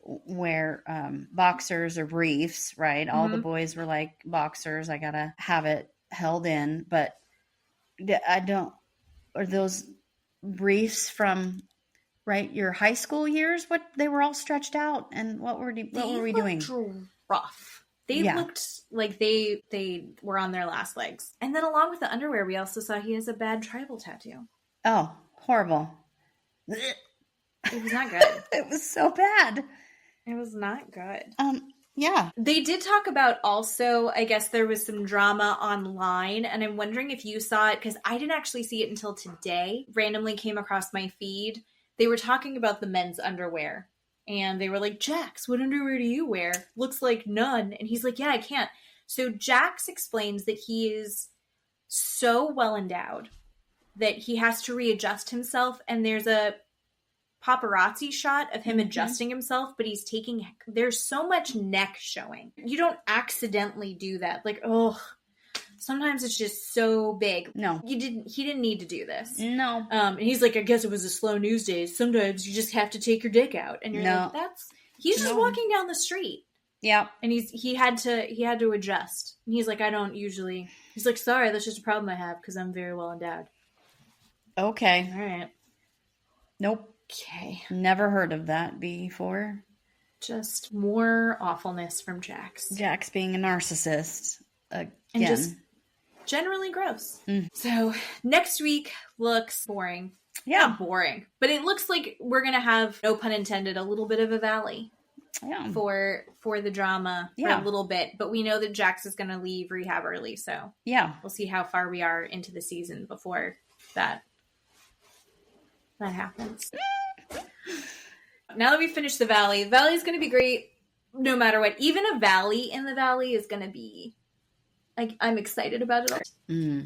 wear boxers or briefs, right? Mm-hmm. All the boys were like, boxers. I got to have it held in. But are those briefs from... right, your high school years? What they were all stretched out, and what were we doing? Rough. They looked like they were on their last legs. And then along with the underwear, we also saw he has a bad tribal tattoo. Oh, horrible! It was not good. It was so bad. It was not good. Yeah. They did talk about also, I guess there was some drama online, and I'm wondering if you saw it, because I didn't actually see it until today. Randomly came across my feed. They were talking about the men's underwear, and they were like, Jax, what underwear do you wear? Looks like none. And he's like, yeah, I can't. So Jax explains that he is so well endowed that he has to readjust himself, and there's a paparazzi shot of him adjusting himself, but there's so much neck showing. You don't accidentally do that. Like, oh, sometimes it's just so big. No. He didn't need to do this. No. And he's like, I guess it was a slow news day. Sometimes you just have to take your dick out. And you're like, he's just walking down the street. Yeah. And he had to adjust. And he's like, he's like, sorry, that's just a problem I have because I'm very well endowed. Okay. All right. Nope. Okay. Never heard of that before. Just more awfulness from Jax. Jax being a narcissist. Again. And just generally gross. So next week looks boring. Yeah. Not boring. But it looks like we're going to have, no pun intended, a little bit of a valley. Yeah. For the drama for a little bit. But we know that Jax is going to leave rehab early. So yeah, we'll see how far we are into the season before that happens. Now that we've finished the valley is going to be great no matter what. Even a valley in the valley is going to be, I'm excited about it all.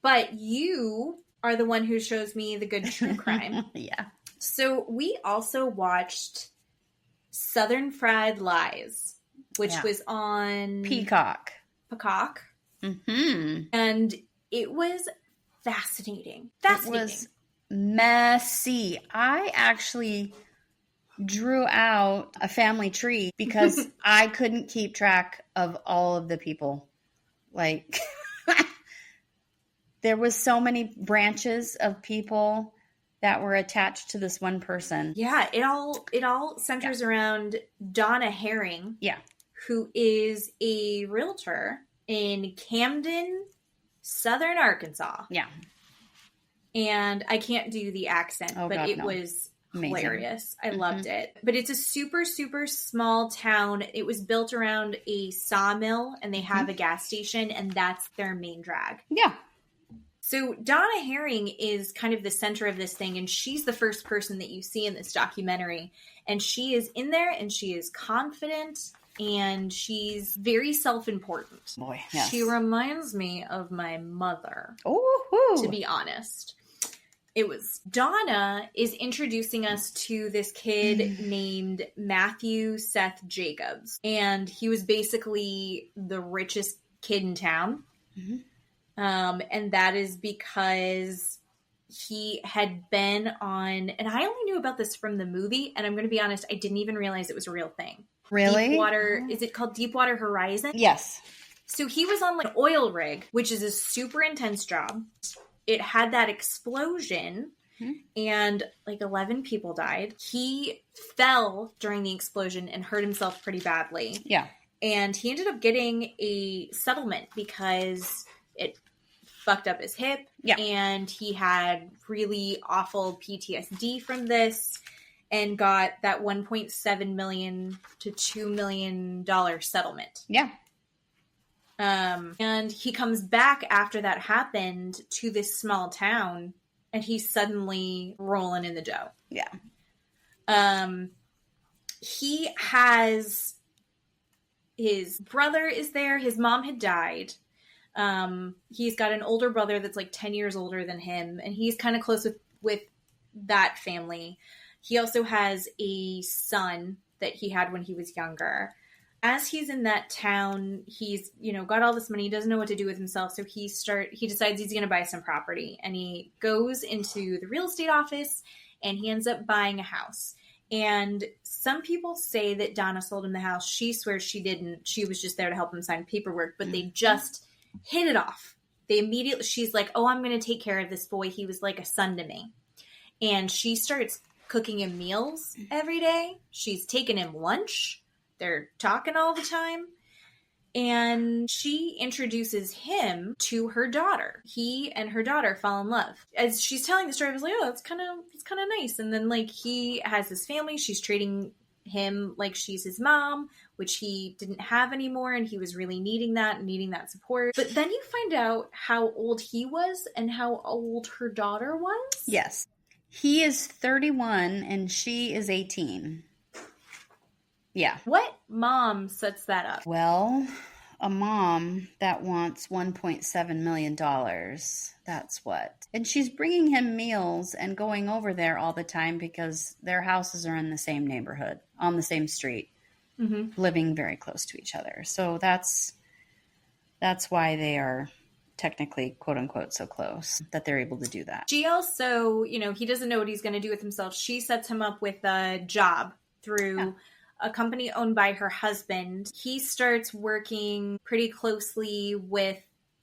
But you are the one who shows me the good true crime. Yeah. So we also watched Southern Fried Lies, which was on Peacock. And it was fascinating. It was messy. I actually drew out a family tree because I couldn't keep track of all of the people. Like, there was so many branches of people that were attached to this one person. Yeah, it all centers around Donna Herring. Yeah. Who is a realtor in Camden, Southern Arkansas. Yeah. And I can't do the accent, but it was amazing. Hilarious. I loved it. But it's a super, super small town. It was built around a sawmill, and they have a gas station, and that's their main drag. Yeah. So Donna Herring is kind of the center of this thing, and she's the first person that you see in this documentary. And she is in there, and she is confident, and she's very self-important. Boy, yes. She reminds me of my mother, to be honest. Donna is introducing us to this kid named Matthew Seth Jacobs. And he was basically the richest kid in town. And that is because he had been on, and I only knew about this from the movie, and I'm going to be honest, I didn't even realize it was a real thing. Really? Is it called Deepwater Horizon? Yes. So he was on an oil rig, which is a super intense job. It had that explosion, and 11 people died. He fell during the explosion and hurt himself pretty badly. Yeah. And he ended up getting a settlement because it fucked up his hip. Yeah. And he had really awful PTSD from this and got that $1.7 million to $2 million settlement. Yeah. And he comes back after that happened to this small town, and he's suddenly rolling in the dough. Yeah. He has, his brother is there. His mom had died. He's got an older brother that's 10 years older than him, and he's kind of close with that family. He also has a son that he had when he was younger. As he's in that town, he's, got all this money. He doesn't know what to do with himself. So he decides he's going to buy some property, and he goes into the real estate office, and he ends up buying a house. And some people say that Donna sold him the house. She swears she didn't. She was just there to help him sign paperwork, but they just hit it off. She's like, oh, I'm going to take care of this boy. He was like a son to me. And she starts cooking him meals every day. She's taking him lunch. They're talking all the time. And she introduces him to her daughter. He and her daughter fall in love. As she's telling the story, I was like, oh, it's kind of nice. And then he has this family. She's treating him like she's his mom, which he didn't have anymore, and he was really needing that support. But then you find out how old he was and how old her daughter was. Yes. He is 31 and she is 18. Yeah. What mom sets that up? Well, a mom that wants $1.7 million. That's what. And she's bringing him meals and going over there all the time because their houses are in the same neighborhood, on the same street, living very close to each other. So that's why they are technically, quote unquote, so close that they're able to do that. She also, he doesn't know what he's going to do with himself. She sets him up with a job through a company owned by her husband. He starts working pretty closely with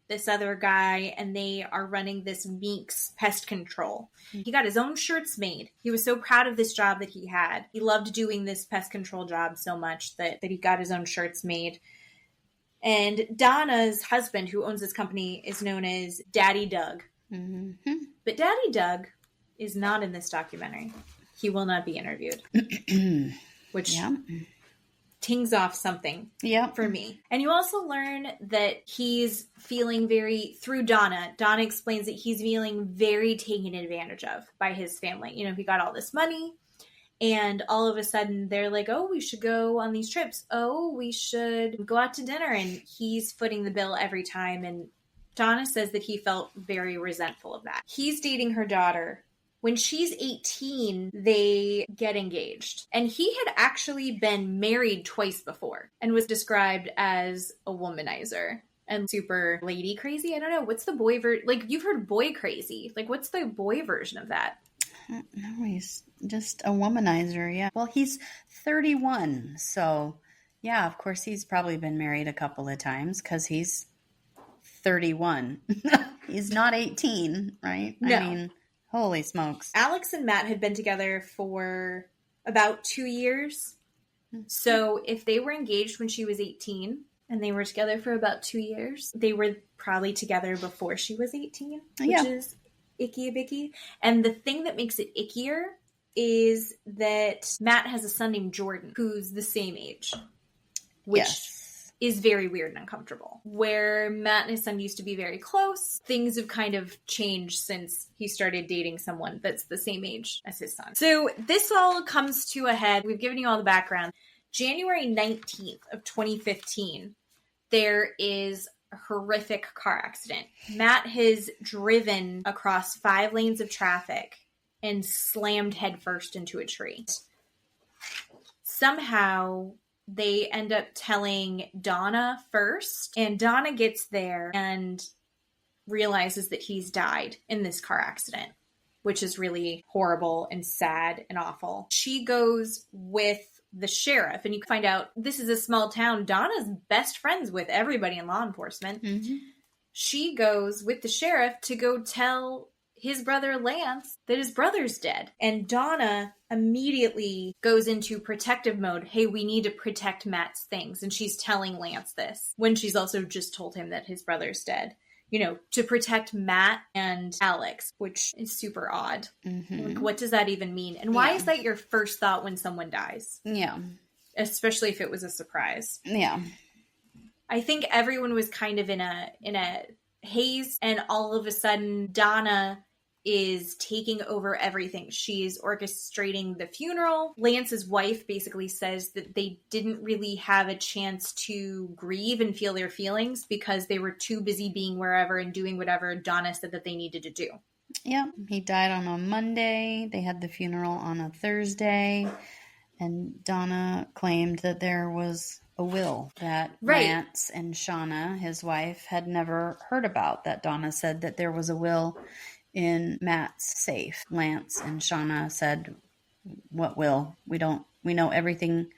this other guy, and they are running this Meeks pest control. He got his own shirts made. He was so proud of this job that he had. He loved doing this pest control job so much that he got his own shirts made. And Donna's husband, who owns this company, is known as Daddy Doug. Mm-hmm. But Daddy Doug is not in this documentary. He will not be interviewed. Which tings off something for me. And you also learn that he's feeling through Donna. Donna explains that he's feeling very taken advantage of by his family. He got all this money. And all of a sudden, they're like, oh, we should go on these trips. Oh, we should go out to dinner. And he's footing the bill every time. And Donna says that he felt very resentful of that. He's dating her daughter. When she's 18, they get engaged. And he had actually been married twice before and was described as a womanizer and super lady crazy. I don't know. What's the boy version? Like, you've heard boy crazy. Like, what's the boy version of that? No, he's just a womanizer, yeah. Well, he's 31, so yeah, of course he's probably been married a couple of times because he's 31. He's not 18, right? No. I mean, holy smokes. Alex and Matt had been together for about 2 years. So if they were engaged when she was 18 and they were together for about 2 years, they were probably together before she was 18, which is icky a bicky. And the thing that makes it ickier is that Matt has a son named Jordan who's the same age, which is very weird and uncomfortable. Where Matt and his son used to be very close, things have kind of changed since he started dating someone that's the same age as his son. So this all comes to a head. We've given you all the background. January 19th of 2015, there is horrific car accident. Matt has driven across 5 lanes of traffic and slammed headfirst into a tree. Somehow they end up telling Donna first, and Donna gets there and realizes that he's died in this car accident, which is really horrible and sad and awful. She goes with the sheriff, and you find out this is a small town. Donna's best friends with everybody in law enforcement. Mm-hmm. She goes with the sheriff to go tell his brother Lance that his brother's dead. And Donna immediately goes into protective mode. Hey, we need to protect Matt's things. And she's telling Lance this when she's also just told him that his brother's dead. To protect Matt and Alex, which is super odd. Mm-hmm. Like, what does that even mean? And why is that your first thought when someone dies? Yeah. Especially if it was a surprise. Yeah. I think everyone was kind of in a haze, and all of a sudden Donna is taking over everything. She's orchestrating the funeral. Lance's wife basically says that they didn't really have a chance to grieve and feel their feelings because they were too busy being wherever and doing whatever Donna said that they needed to do. Yeah, he died on a Monday. They had the funeral on a Thursday. And Donna claimed that there was a will that Lance and Shauna, his wife, had never heard about. That Donna said that there was a will in Matt's safe. Lance and Shauna said, what will? We know everything,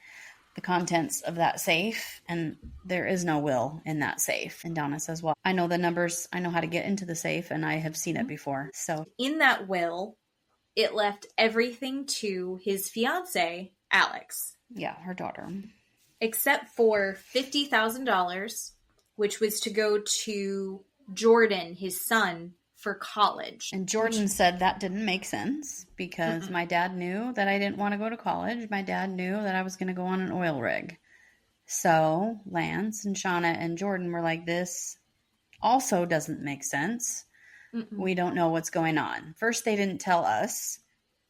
the contents of that safe, and there is no will in that safe. And Donna says, well, I know the numbers, I know how to get into the safe, and I have seen it before. So in that will, it left everything to his fiance, Alex. Yeah, her daughter. Except for $50,000, which was to go to Jordan, his son, for college. And Jordan said that didn't make sense because my dad knew that I didn't want to go to college. My dad knew that I was going to go on an oil rig. So Lance and Shauna and Jordan were like, this also doesn't make sense. We don't know what's going on. First, they didn't tell us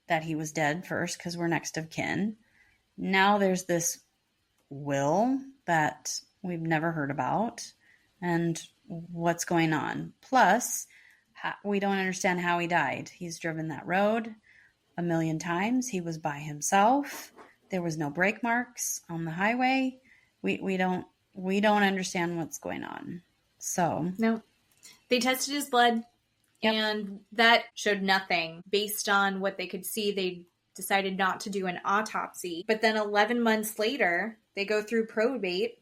that he was dead first because we're next of kin. Now there's this will that we've never heard about. And what's going on? Plus, we don't understand how he died. He's driven that road 1 million times. He was by himself. There was no brake marks on the highway. We don't understand what's going on. So no, they tested his blood, and that showed nothing. Based on what they could see, they decided not to do an autopsy. But then 11 months later, they go through probate,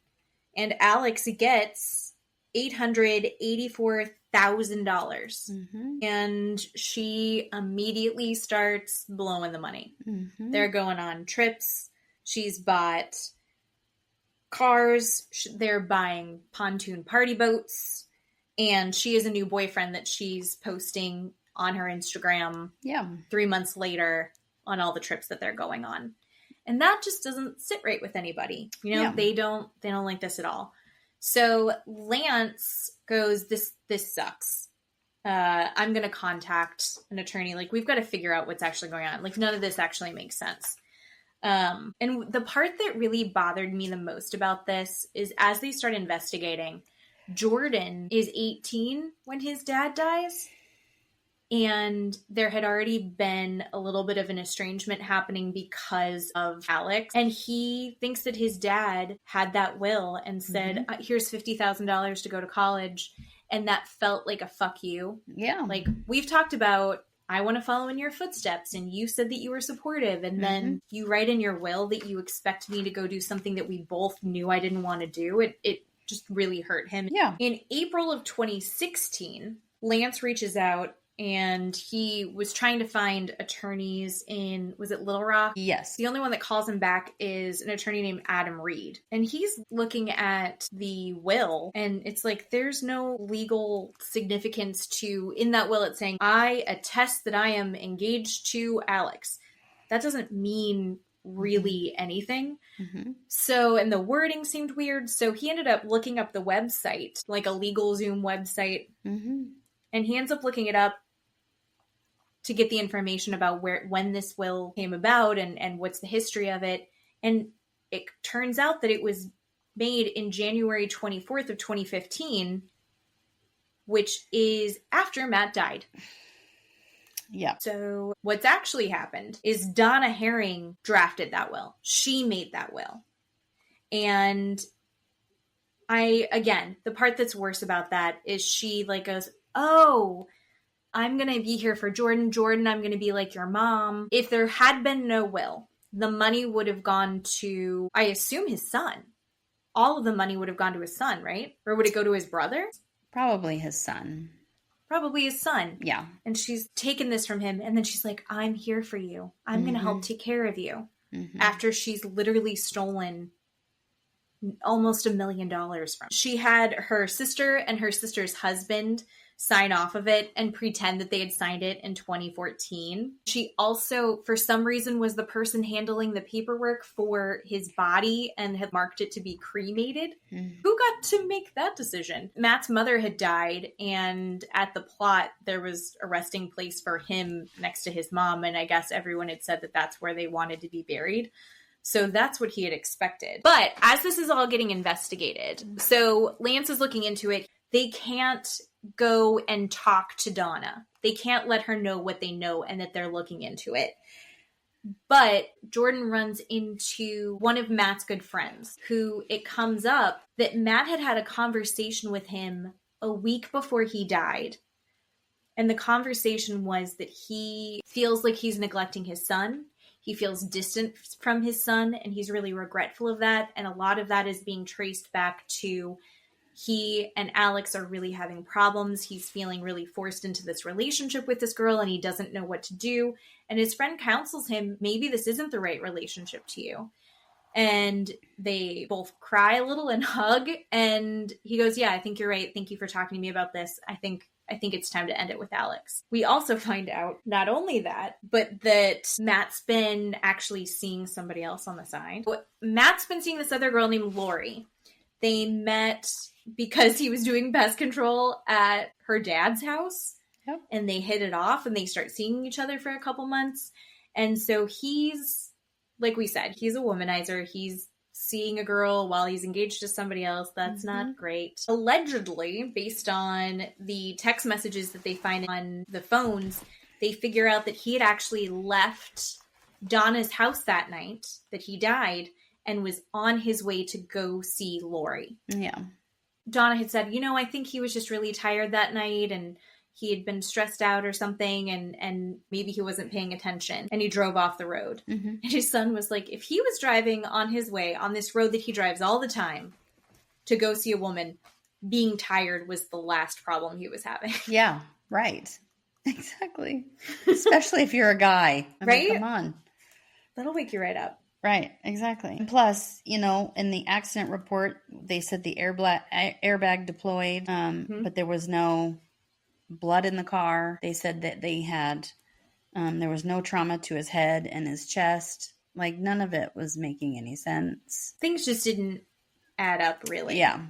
and Alex gets $884,000. And she immediately starts blowing the money. They're going on trips. She's bought cars. They're buying pontoon party boats. And she has a new boyfriend that she's posting on her Instagram 3 months later on all the trips that they're going on. And that just doesn't sit right with anybody. You know, they don't like this at all. So Lance goes, this sucks. I'm going to contact an attorney. Like, we've got to figure out what's actually going on. Like, none of this actually makes sense. And the part that really bothered me the most about this is as they start investigating, Jordan is 18 when his dad dies. And there had already been a little bit of an estrangement happening because of Alex. And he thinks that his dad had that will and said, here's $50,000 to go to college. And that felt like a fuck you. Yeah. Like, we've talked about, I want to follow in your footsteps. And you said that you were supportive. And then you write in your will that you expect me to go do something that we both knew I didn't want to do. It just really hurt him. Yeah. In April of 2016, Lance reaches out. And he was trying to find attorneys in, was it Little Rock? Yes. The only one that calls him back is an attorney named Adam Reed. And he's looking at the will, and it's like, there's no legal significance to, in that will, it's saying, I attest that I am engaged to Alex. That doesn't mean really anything. So, and the wording seemed weird. So he ended up looking up the website, like a LegalZoom website. And he ends up looking it up to get the information about when this will came about and what's the history of it. And it turns out that it was made in January 24th of 2015, which is after Matt died. Yeah. So what's actually happened is Donna Herring drafted that will. She made that will. And the part that's worse about that is she like goes, oh, I'm going to be here for Jordan. Jordan, I'm going to be like your mom. If there had been no will, the money would have gone to, I assume, his son. All of the money would have gone to his son, right? Or would it go to his brother? Probably his son. Probably his son. Yeah. And she's taken this from him. And then she's like, I'm here for you. I'm going to help take care of you. After she's literally stolen almost $1 million from him. She had her sister and her sister's husband sign off of it and pretend that they had signed it in 2014. She also, for some reason, was the person handling the paperwork for his body and had marked it to be cremated. Who got to make that decision? Matt's mother had died, and at the plot, there was a resting place for him next to his mom, and I guess everyone had said that that's where they wanted to be buried. So that's what he had expected. But as this is all getting investigated, so Lance is looking into it, they can't go and talk to Donna. They can't let her know what they know and that they're looking into it. But Jordan runs into one of Matt's good friends, who it comes up that Matt had a conversation with him a week before he died. And the conversation was that he feels like he's neglecting his son. He feels distant from his son, and he's really regretful of that. And a lot of that is being traced back to he and Alex are really having problems. He's feeling really forced into this relationship with this girl, and he doesn't know what to do. And his friend counsels him, maybe this isn't the right relationship to you. And they both cry a little and hug. And he goes, yeah, I think you're right. Thank you for talking to me about this. I think I think it's time to end it with Alex. We also find out not only that, but that Matt's been actually seeing somebody else on the side. Matt's been seeing this other girl named Lori. They met because he was doing pest control at her dad's house. Yep. And they hit it off and they start seeing each other for a couple months. And so he's, like we said, he's a womanizer. He's seeing a girl while he's engaged to somebody else. That's not great. Allegedly, based on the text messages that they find on the phones, they figure out that he had actually left Donna's house that night that he died and was on his way to go see Lori. Yeah. Donna had said, I think he was just really tired that night and he had been stressed out or something and maybe he wasn't paying attention and he drove off the road. And his son was like, if he was driving on his way on this road that he drives all the time to go see a woman, being tired was the last problem he was having. Yeah, right. Exactly. Especially if you're a guy. Right? Come on. That'll wake you right up. Right, exactly. Plus, in the accident report, they said the airbag deployed, but there was no blood in the car. They said that they had, there was no trauma to his head and his chest. Like, none of it was making any sense. Things just didn't add up, really. Yeah.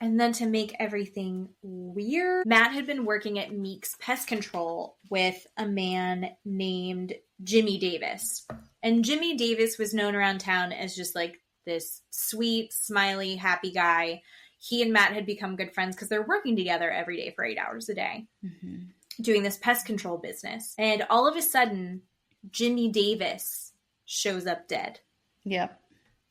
And then to make everything weird, Matt had been working at Meek's Pest Control with a man named Jimmy Davis. And Jimmy Davis was known around town as just like this sweet, smiley, happy guy. He and Matt had become good friends because they're working together every day for 8 hours a day, doing this pest control business. And all of a sudden, Jimmy Davis shows up dead. Yep.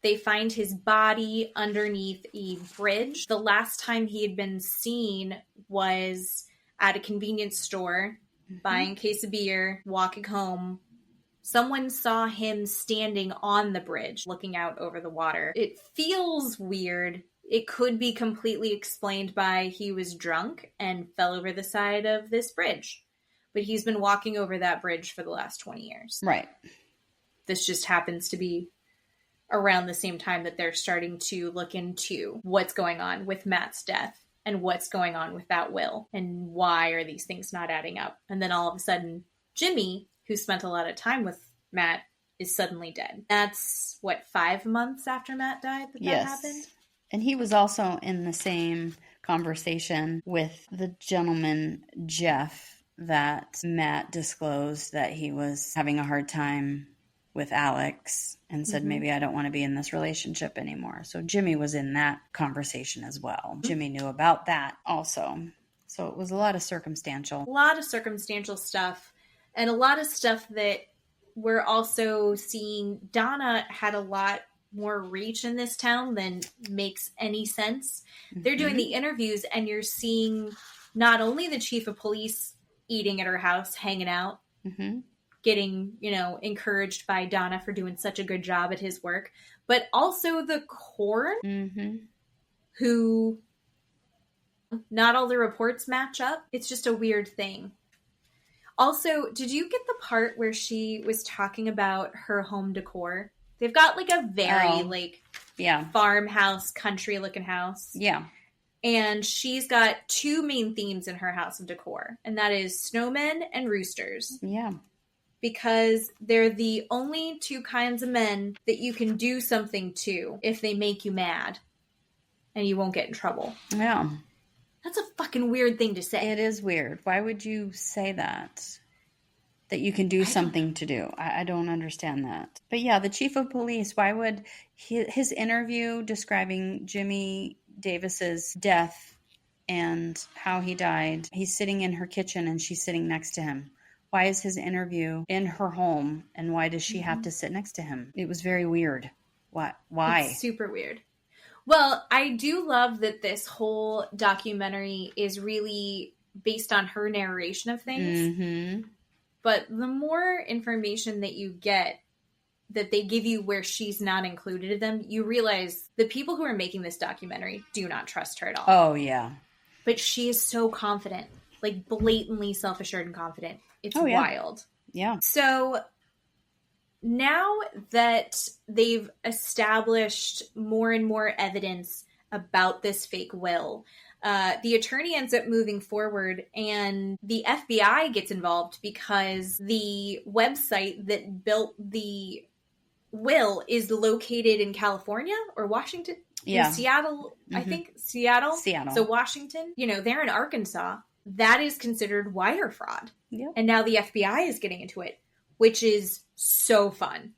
They find his body underneath a bridge. The last time he had been seen was at a convenience store, buying a case of beer, walking home. Someone saw him standing on the bridge, looking out over the water. It feels weird. It could be completely explained by he was drunk and fell over the side of this bridge. But he's been walking over that bridge for the last 20 years. Right. This just happens to be around the same time that they're starting to look into what's going on with Matt's death and what's going on with that will and why are these things not adding up. And then all of a sudden, Jimmy, who spent a lot of time with Matt, is suddenly dead. That's, 5 months after Matt died that happened? And he was also in the same conversation with the gentleman, Jeff, that Matt disclosed that he was having a hard time with Alex and said, maybe I don't want to be in this relationship anymore. So Jimmy was in that conversation as well. Jimmy knew about that also. So it was a lot of circumstantial. A lot of circumstantial stuff and a lot of stuff that we're also seeing. Donna had a lot more reach in this town than makes any sense. They're doing the interviews and you're seeing not only the chief of police eating at her house, hanging out, getting, encouraged by Donna for doing such a good job at his work, but also the coroner, who not all the reports match up. It's just a weird thing. Also, did you get the part where she was talking about her home decor? They've got like a very farmhouse, country looking house. Yeah. And she's got two main themes in her house of decor, and that is snowmen and roosters. Yeah. Because they're the only two kinds of men that you can do something to if they make you mad and you won't get in trouble. Yeah. That's a fucking weird thing to say. It is weird. Why would you say that? That you can do something to do. I don't understand that. But yeah, the chief of police, why would his interview describing Jimmy Davis's death and how he died, he's sitting in her kitchen and she's sitting next to him. Why is his interview in her home, and why does she have to sit next to him? It was very weird. Why? It's super weird. Well, I do love that this whole documentary is really based on her narration of things. But the more information that you get, that they give you where she's not included in them, you realize the people who are making this documentary do not trust her at all. Oh, yeah. But she is so confident, like blatantly self-assured and confident. It's wild. Yeah. So now that they've established more and more evidence about this fake will, The attorney ends up moving forward, and the FBI gets involved because the website that built the will is located in California or Washington. Yeah. In Seattle, I think. Seattle. So Washington, they're in Arkansas. That is considered wire fraud. Yep. And now the FBI is getting into it, which is so fun.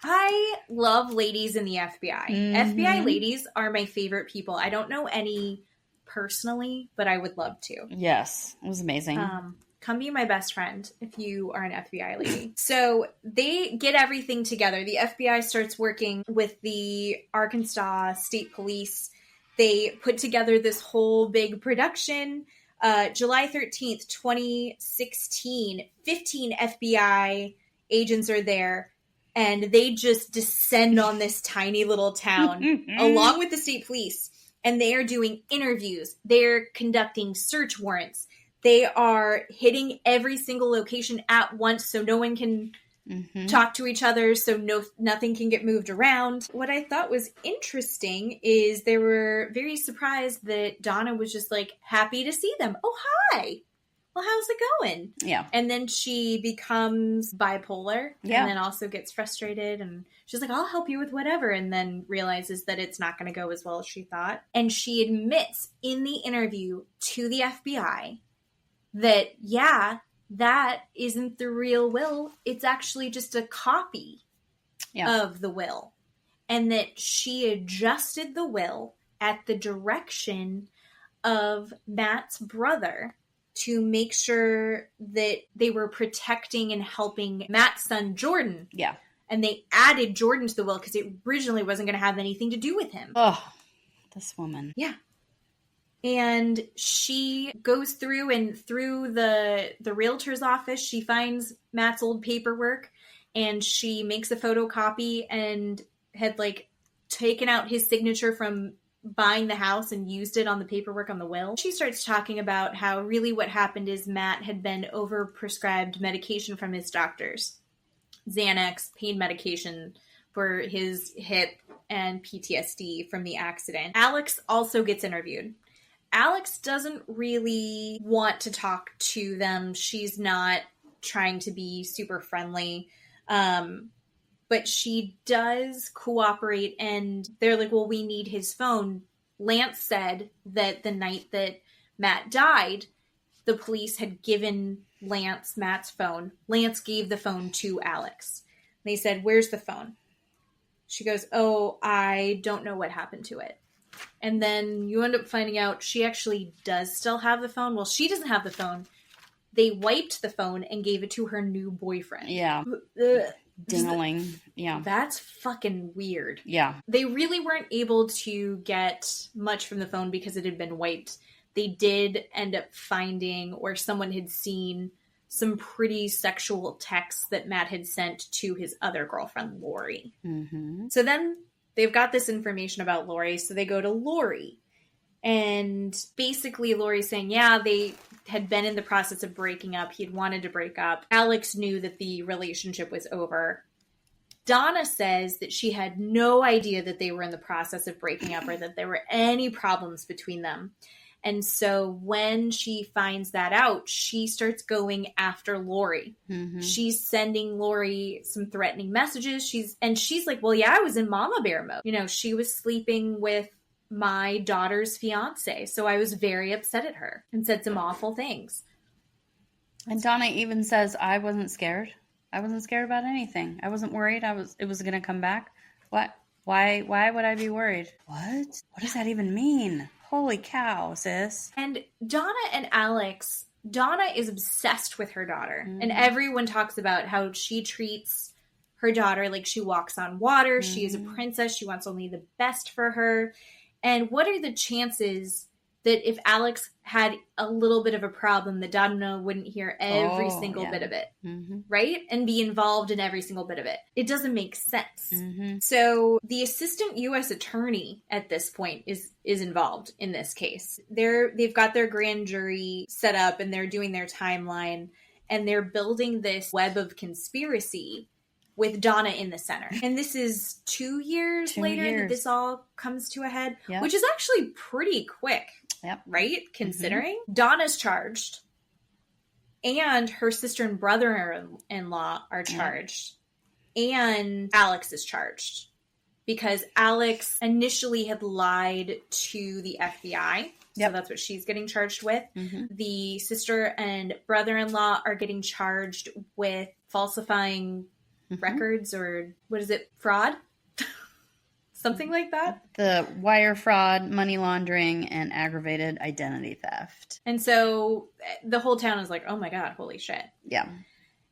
I love ladies in the FBI. FBI ladies are my favorite people. I don't know any personally, but I would love to. Yes. It was amazing. Come be my best friend if you are an FBI lady. So they get everything together. The FBI starts working with the Arkansas State Police. They put together this whole big production. July 13th, 2016, 15 FBI agents are there, and they just descend on this tiny little town along with the state police. And they are doing interviews. They're conducting search warrants. They are hitting every single location at once so no one can talk to each other, so nothing can get moved around. What I thought was interesting is they were very surprised that Donna was just like happy to see them. Oh, hi. Well, how's it going? Yeah. And then she becomes bipolar and then also gets frustrated, and she's like, I'll help you with whatever, and then realizes that it's not going to go as well as she thought. And she admits in the interview to the FBI that, that isn't the real will. It's actually just a copy of the will. And that she adjusted the will at the direction of Matt's brother to make sure that they were protecting and helping Matt's son, Jordan. Yeah. And they added Jordan to the will because it originally wasn't going to have anything to do with him. Oh, this woman. Yeah. And she goes through the realtor's office. She finds Matt's old paperwork, and she makes a photocopy and had taken out his signature from buying the house and used it on the paperwork on the will. She starts talking about how really what happened is Matt had been overprescribed medication from his doctors. Xanax, pain medication for his hip, and PTSD from the accident. Alex also gets interviewed. Alex doesn't really want to talk to them. She's not trying to be super friendly. But she does cooperate, and they're like, well, we need his phone. Lance said that the night that Matt died, the police had given Lance Matt's phone. Lance gave the phone to Alex. They said, where's the phone? She goes, oh, I don't know what happened to it. And then you end up finding out she actually does still have the phone. Well, she doesn't have the phone. They wiped the phone and gave it to her new boyfriend. Yeah. Dingling. Yeah. That's fucking weird. Yeah. They really weren't able to get much from the phone because it had been wiped. They did end up finding, or someone had seen, some pretty sexual texts that Matt had sent to his other girlfriend, Lori. Mm-hmm. So then they've got this information about Lori, so they go to Lori. And basically Lori's saying, yeah, they had been in the process of breaking up. He had wanted to break up. Alex knew that the relationship was over. Donna says that she had no idea that they were in the process of breaking up or that there were any problems between them. And so when she finds that out, she starts going after Lori. Mm-hmm. She's sending Lori some threatening messages. She's like, well, yeah, I was in mama bear mode. You know, she was sleeping with my daughter's fiance. So I was very upset at her and said some awful things. And Donna even says, I wasn't scared. I wasn't scared about anything. I wasn't worried. It was going to come back. What? Why would I be worried? What does that even mean? Holy cow, sis. And Donna and Alex, Donna is obsessed with her daughter. Mm. And everyone talks about how she treats her daughter like she walks on water. Mm. She is a princess. She wants only the best for her. And what are the chances that if Alex had a little bit of a problem, that Donna wouldn't hear every single bit of it, right? And be involved in every single bit of it. It doesn't make sense. Mm-hmm. So the assistant U.S. attorney at this point is involved in this case. They've got their grand jury set up, and they're doing their timeline, and they're building this web of conspiracy with Donna in the center. And this is 2 years later that this all comes to a head, which is actually pretty quick. Yep. Right? Considering. Donna's charged. And her sister and brother-in-law are charged. And Alex is charged. Because Alex initially had lied to the FBI. So that's what she's getting charged with. The sister and brother-in-law are getting charged with falsifying records, or what is it? Fraud? Something like that. The wire fraud, money laundering, and aggravated identity theft. And so the whole town is like, oh my God, holy shit. Yeah.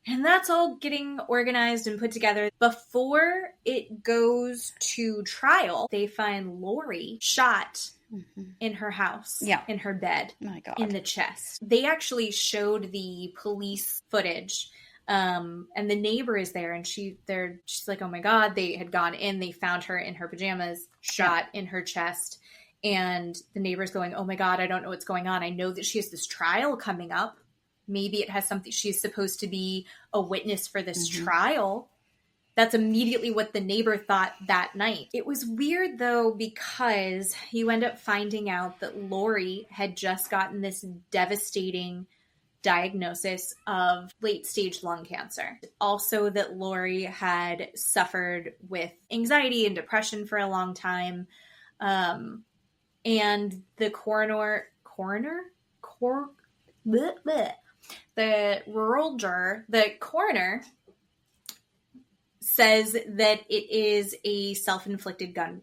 And that's all getting organized and put together. Before it goes to trial, they find Lori shot in her house, in her bed, my God, in the chest. They actually showed the police footage, and the neighbor is there, and she's like, oh my God, they had gone in, they found her in her pajamas, shot in her chest, and the neighbor's going, oh my God, I don't know what's going on. I know that she has this trial coming up. Maybe it has something, she's supposed to be a witness for this trial. That's immediately what the neighbor thought that night. It was weird, though, because you end up finding out that Lori had just gotten this devastating diagnosis of late-stage lung cancer. Also that Lori had suffered with anxiety and depression for a long time. And the coroner says that it is a self-inflicted gun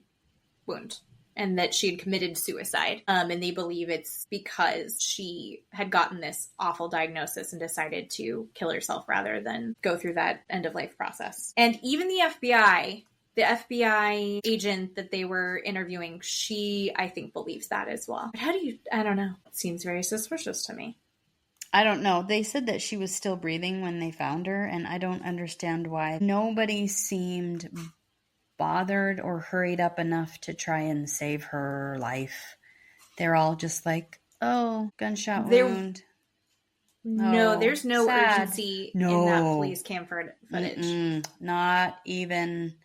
wound and that she had committed suicide. And they believe it's because she had gotten this awful diagnosis and decided to kill herself rather than go through that end-of-life process. And even the FBI agent that they were interviewing, she, I think, believes that as well. But I don't know. It seems very suspicious to me. I don't know. They said that she was still breathing when they found her, and I don't understand why. Nobody seemed bothered or hurried up enough to try and save her life. They're all just like, oh, gunshot wound. No, there's no sad. urgency in that police cam footage. Not even.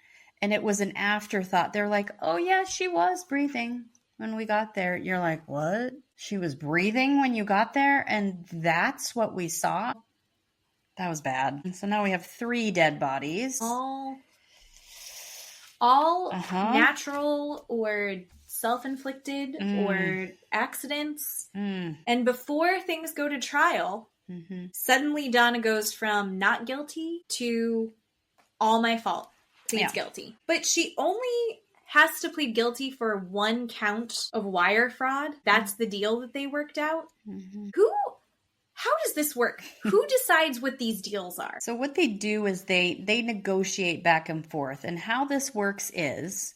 And it was an afterthought. They're like, oh, yeah, she was breathing when we got there. You're like, what? She was breathing when you got there, and that's what we saw? That was bad. And so now we have 3 dead bodies. All natural or self-inflicted or accidents. And before things go to trial, suddenly Donna goes from not guilty to all my fault. Pleads guilty. But she only has to plead guilty for 1 count of wire fraud. That's the deal that they worked out. How does this work? Who decides what these deals are? So what they do is they negotiate back and forth. And how this works is,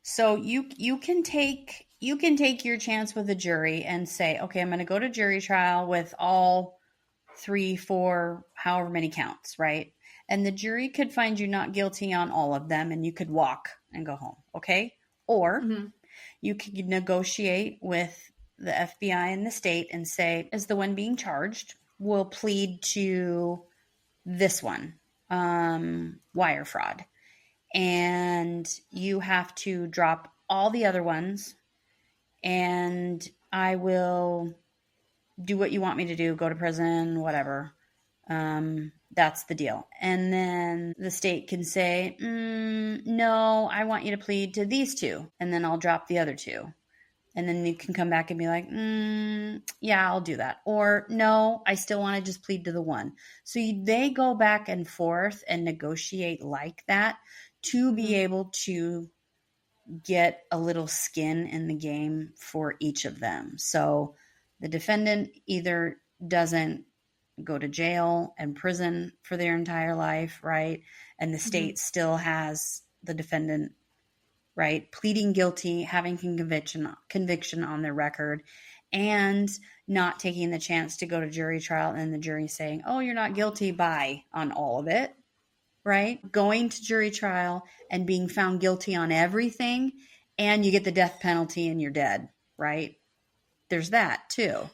so you can take your chance with a jury and say, okay, I'm going to go to jury trial with all 3, 4, however many counts, right? And the jury could find you not guilty on all of them, and you could walk and go home, okay? Or you could negotiate with the FBI and the state and say, as the one being charged, will plead to this one, wire fraud. And you have to drop all the other ones, and I will do what you want me to do, go to prison, whatever. That's the deal. And then the state can say, no, I want you to plead to these 2, and then I'll drop the other 2. And then you can come back and be like, yeah, I'll do that. Or no, I still want to just plead to the 1. So they go back and forth and negotiate like that to be able to get a little skin in the game for each of them. So the defendant either doesn't go to jail and prison for their entire life, right? And the state still has the defendant, right, pleading guilty, having conviction on their record, and not taking the chance to go to jury trial and the jury saying, oh, you're not guilty, bye, on all of it, right? Going to jury trial and being found guilty on everything, and you get the death penalty and you're dead, right? There's that too.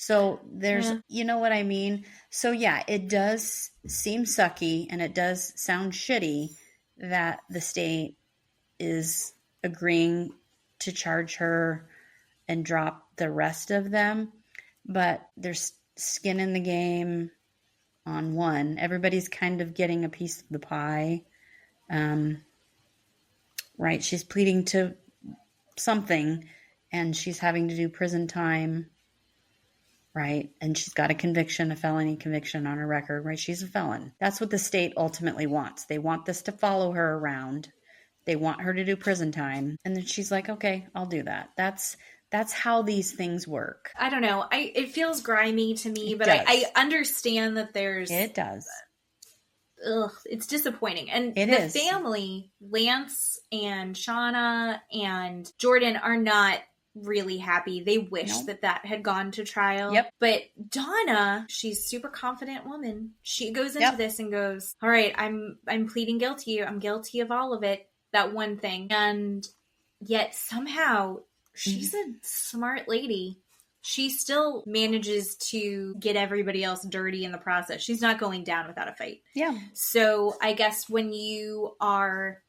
So there's, you know what I mean? So yeah, it does seem sucky, and it does sound shitty that the state is agreeing to charge her and drop the rest of them, but there's skin in the game on one. Everybody's kind of getting a piece of the pie. Right. She's pleading to something and she's having to do prison time. Right. And she's got a felony conviction on her record, right? She's a felon. That's what the state ultimately wants. They want this to follow her around. They want her to do prison time. And then she's like, okay, I'll do that. That's how these things work. I don't know. It feels grimy to me, but I understand that there's... It does. It's disappointing. And family, Lance and Shauna and Jordan are not really happy. They wish that had gone to trial. Yep. But Donna, she's a super confident woman. She goes into this and goes, all right, I'm pleading guilty. I'm guilty of all of it. That one thing. And yet somehow she's a smart lady. She still manages to get everybody else dirty in the process. She's not going down without a fight. Yeah. So I guess when you are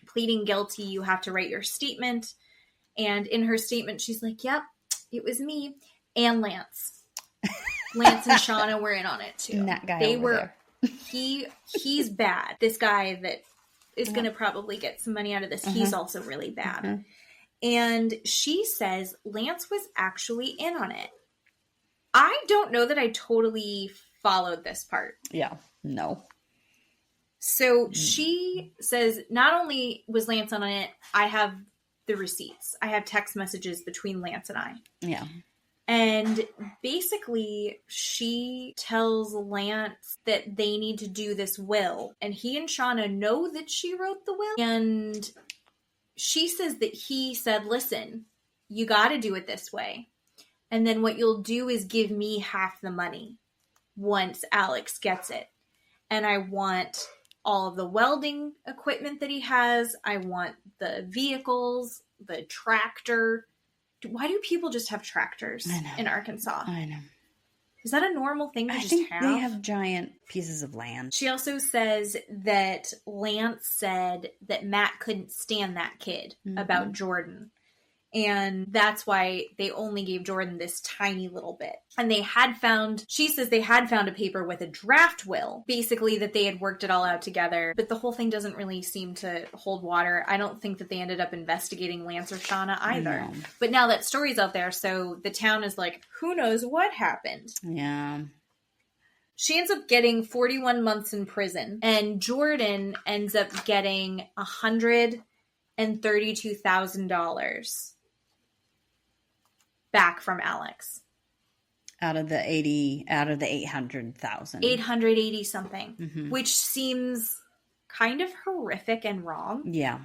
pleading guilty, you have to write your statement. And in her statement, she's like, yep, it was me and Lance. Lance and Shauna were in on it too. And that guy there. He's bad. This guy that is going to probably get some money out of this. He's also really bad. And she says Lance was actually in on it. I don't know that I totally followed this part. Yeah, no. So she says, not only was Lance on it, I have the receipts. I have text messages between Lance and I. Yeah. And basically, she tells Lance that they need to do this will. And he and Shauna know that she wrote the will. And she says that he said, listen, you got to do it this way. And then what you'll do is give me half the money once Alex gets it. And I want all of the welding equipment that he has. I want the vehicles, the tractor. Why do people just have tractors in Arkansas? I know. Is that a normal thing to just have? They have giant pieces of land. She also says that Lance said that Matt couldn't stand that kid about Jordan. And that's why they only gave Jordan this tiny little bit. And she says they had found a paper with a draft will, basically that they had worked it all out together. But the whole thing doesn't really seem to hold water. I don't think that they ended up investigating Lance or Shauna either. No. But now that story's out there, so the town is like, who knows what happened? Yeah. She ends up getting 41 months in prison. And Jordan ends up getting $132,000. Back from Alex. Out of the 800,000. 880 something, which seems kind of horrific and wrong. Yeah.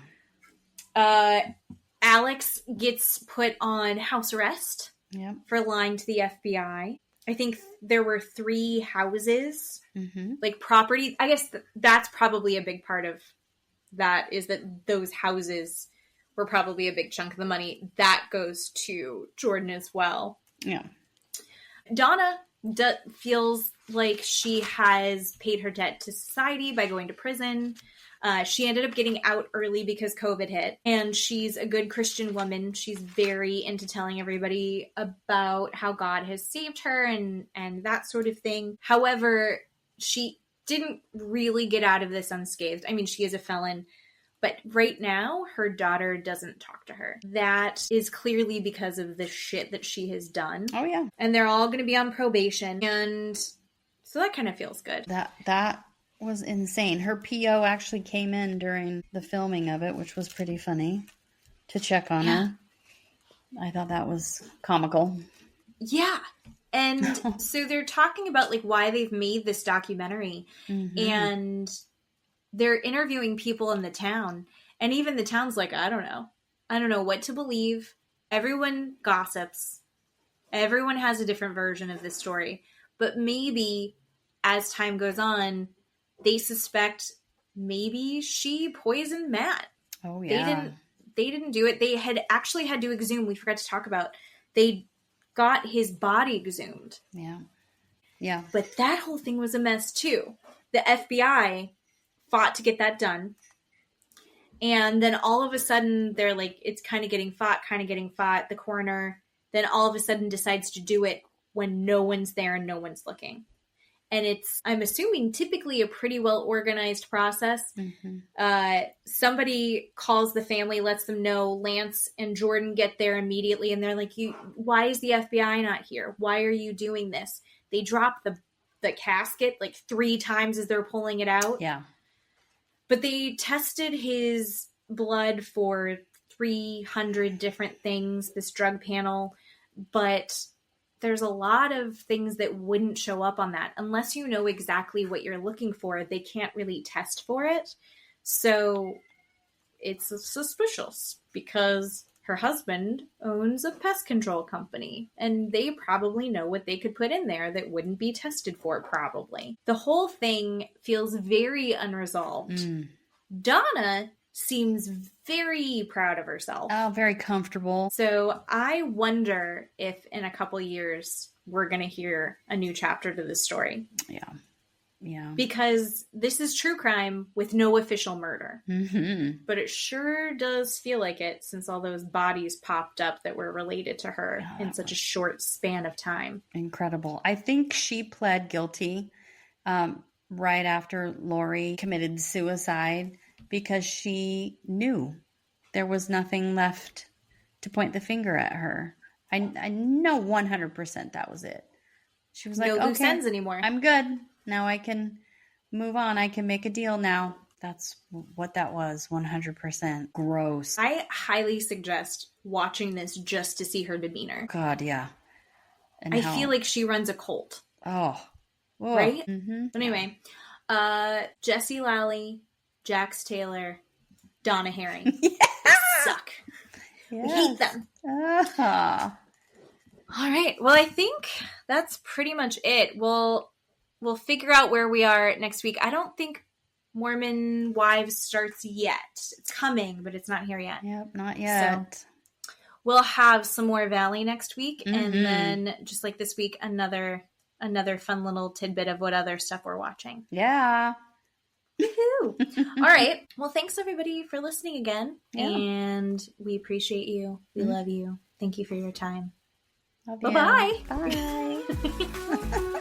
Alex gets put on house arrest for lying to the FBI. I think there were 3 houses, like property. I guess that's probably a big part of that, is that those houses were probably a big chunk of the money that goes to Jordan as well. Yeah. Donna feels like she has paid her debt to society by going to prison. She ended up getting out early because COVID hit, and she's a good Christian woman. She's very into telling everybody about how God has saved her and that sort of thing. However, she didn't really get out of this unscathed. I mean, she is a felon. But right now, her daughter doesn't talk to her. That is clearly because of the shit that she has done. Oh, yeah. And they're all going to be on probation. And so that kind of feels good. That was insane. Her PO actually came in during the filming of it, which was pretty funny, to check on her. I thought that was comical. Yeah. And so they're talking about like why they've made this documentary. And they're interviewing people in the town, and even the town's like, I don't know what to believe. Everyone gossips. Everyone has a different version of this story, but maybe as time goes on, they suspect maybe she poisoned Matt. Oh yeah. They didn't do it. They had actually had to exhume. We forgot to talk about, they got his body exhumed. Yeah. Yeah. But that whole thing was a mess too. The FBI fought to get that done. And then all of a sudden, they're like, it's kind of getting fought. The coroner then all of a sudden decides to do it when no one's there and no one's looking. And it's, I'm assuming, typically a pretty well-organized process. Somebody calls the family, lets them know. Lance and Jordan get there immediately, and they're like, why is the FBI not here? Why are you doing this? They drop the casket like 3 times as they're pulling it out. Yeah. But they tested his blood for 300 different things, this drug panel, but there's a lot of things that wouldn't show up on that. Unless you know exactly what you're looking for, they can't really test for it. So it's suspicious because her husband owns a pest control company, and they probably know what they could put in there that wouldn't be tested for, probably. The whole thing feels very unresolved. Donna seems very proud of herself. Oh, very comfortable. So I wonder if in a couple years we're going to hear a new chapter to this story. Yeah. Yeah. Because this is true crime with no official murder. But it sure does feel like it, since all those bodies popped up that were related to her in such a short span of time. Incredible. I think she pled guilty right after Lori committed suicide because she knew there was nothing left to point the finger at her. I know 100% that was it. She was like, no loose okay, ends anymore. I'm good. Now I can move on. I can make a deal now. That's what that was. 100% gross. I highly suggest watching this just to see her demeanor. God, yeah. And I feel like she runs a cult. Oh. Whoa. Right? But anyway, Jesse Lally, Jax Taylor, Donna Herring. Suck. Yes. We hate them. All right. Well, I think that's pretty much it. We'll figure out where we are next week. I don't think Mormon Wives starts yet. It's coming, but it's not here yet. Yep, not yet. So we'll have some more Valley next week, and then just like this week, another fun little tidbit of what other stuff we're watching. Yeah. Woohoo! All right. Well, thanks everybody for listening again, and we appreciate you. We love you. Thank you for your time. Love Bye-bye. You. Bye.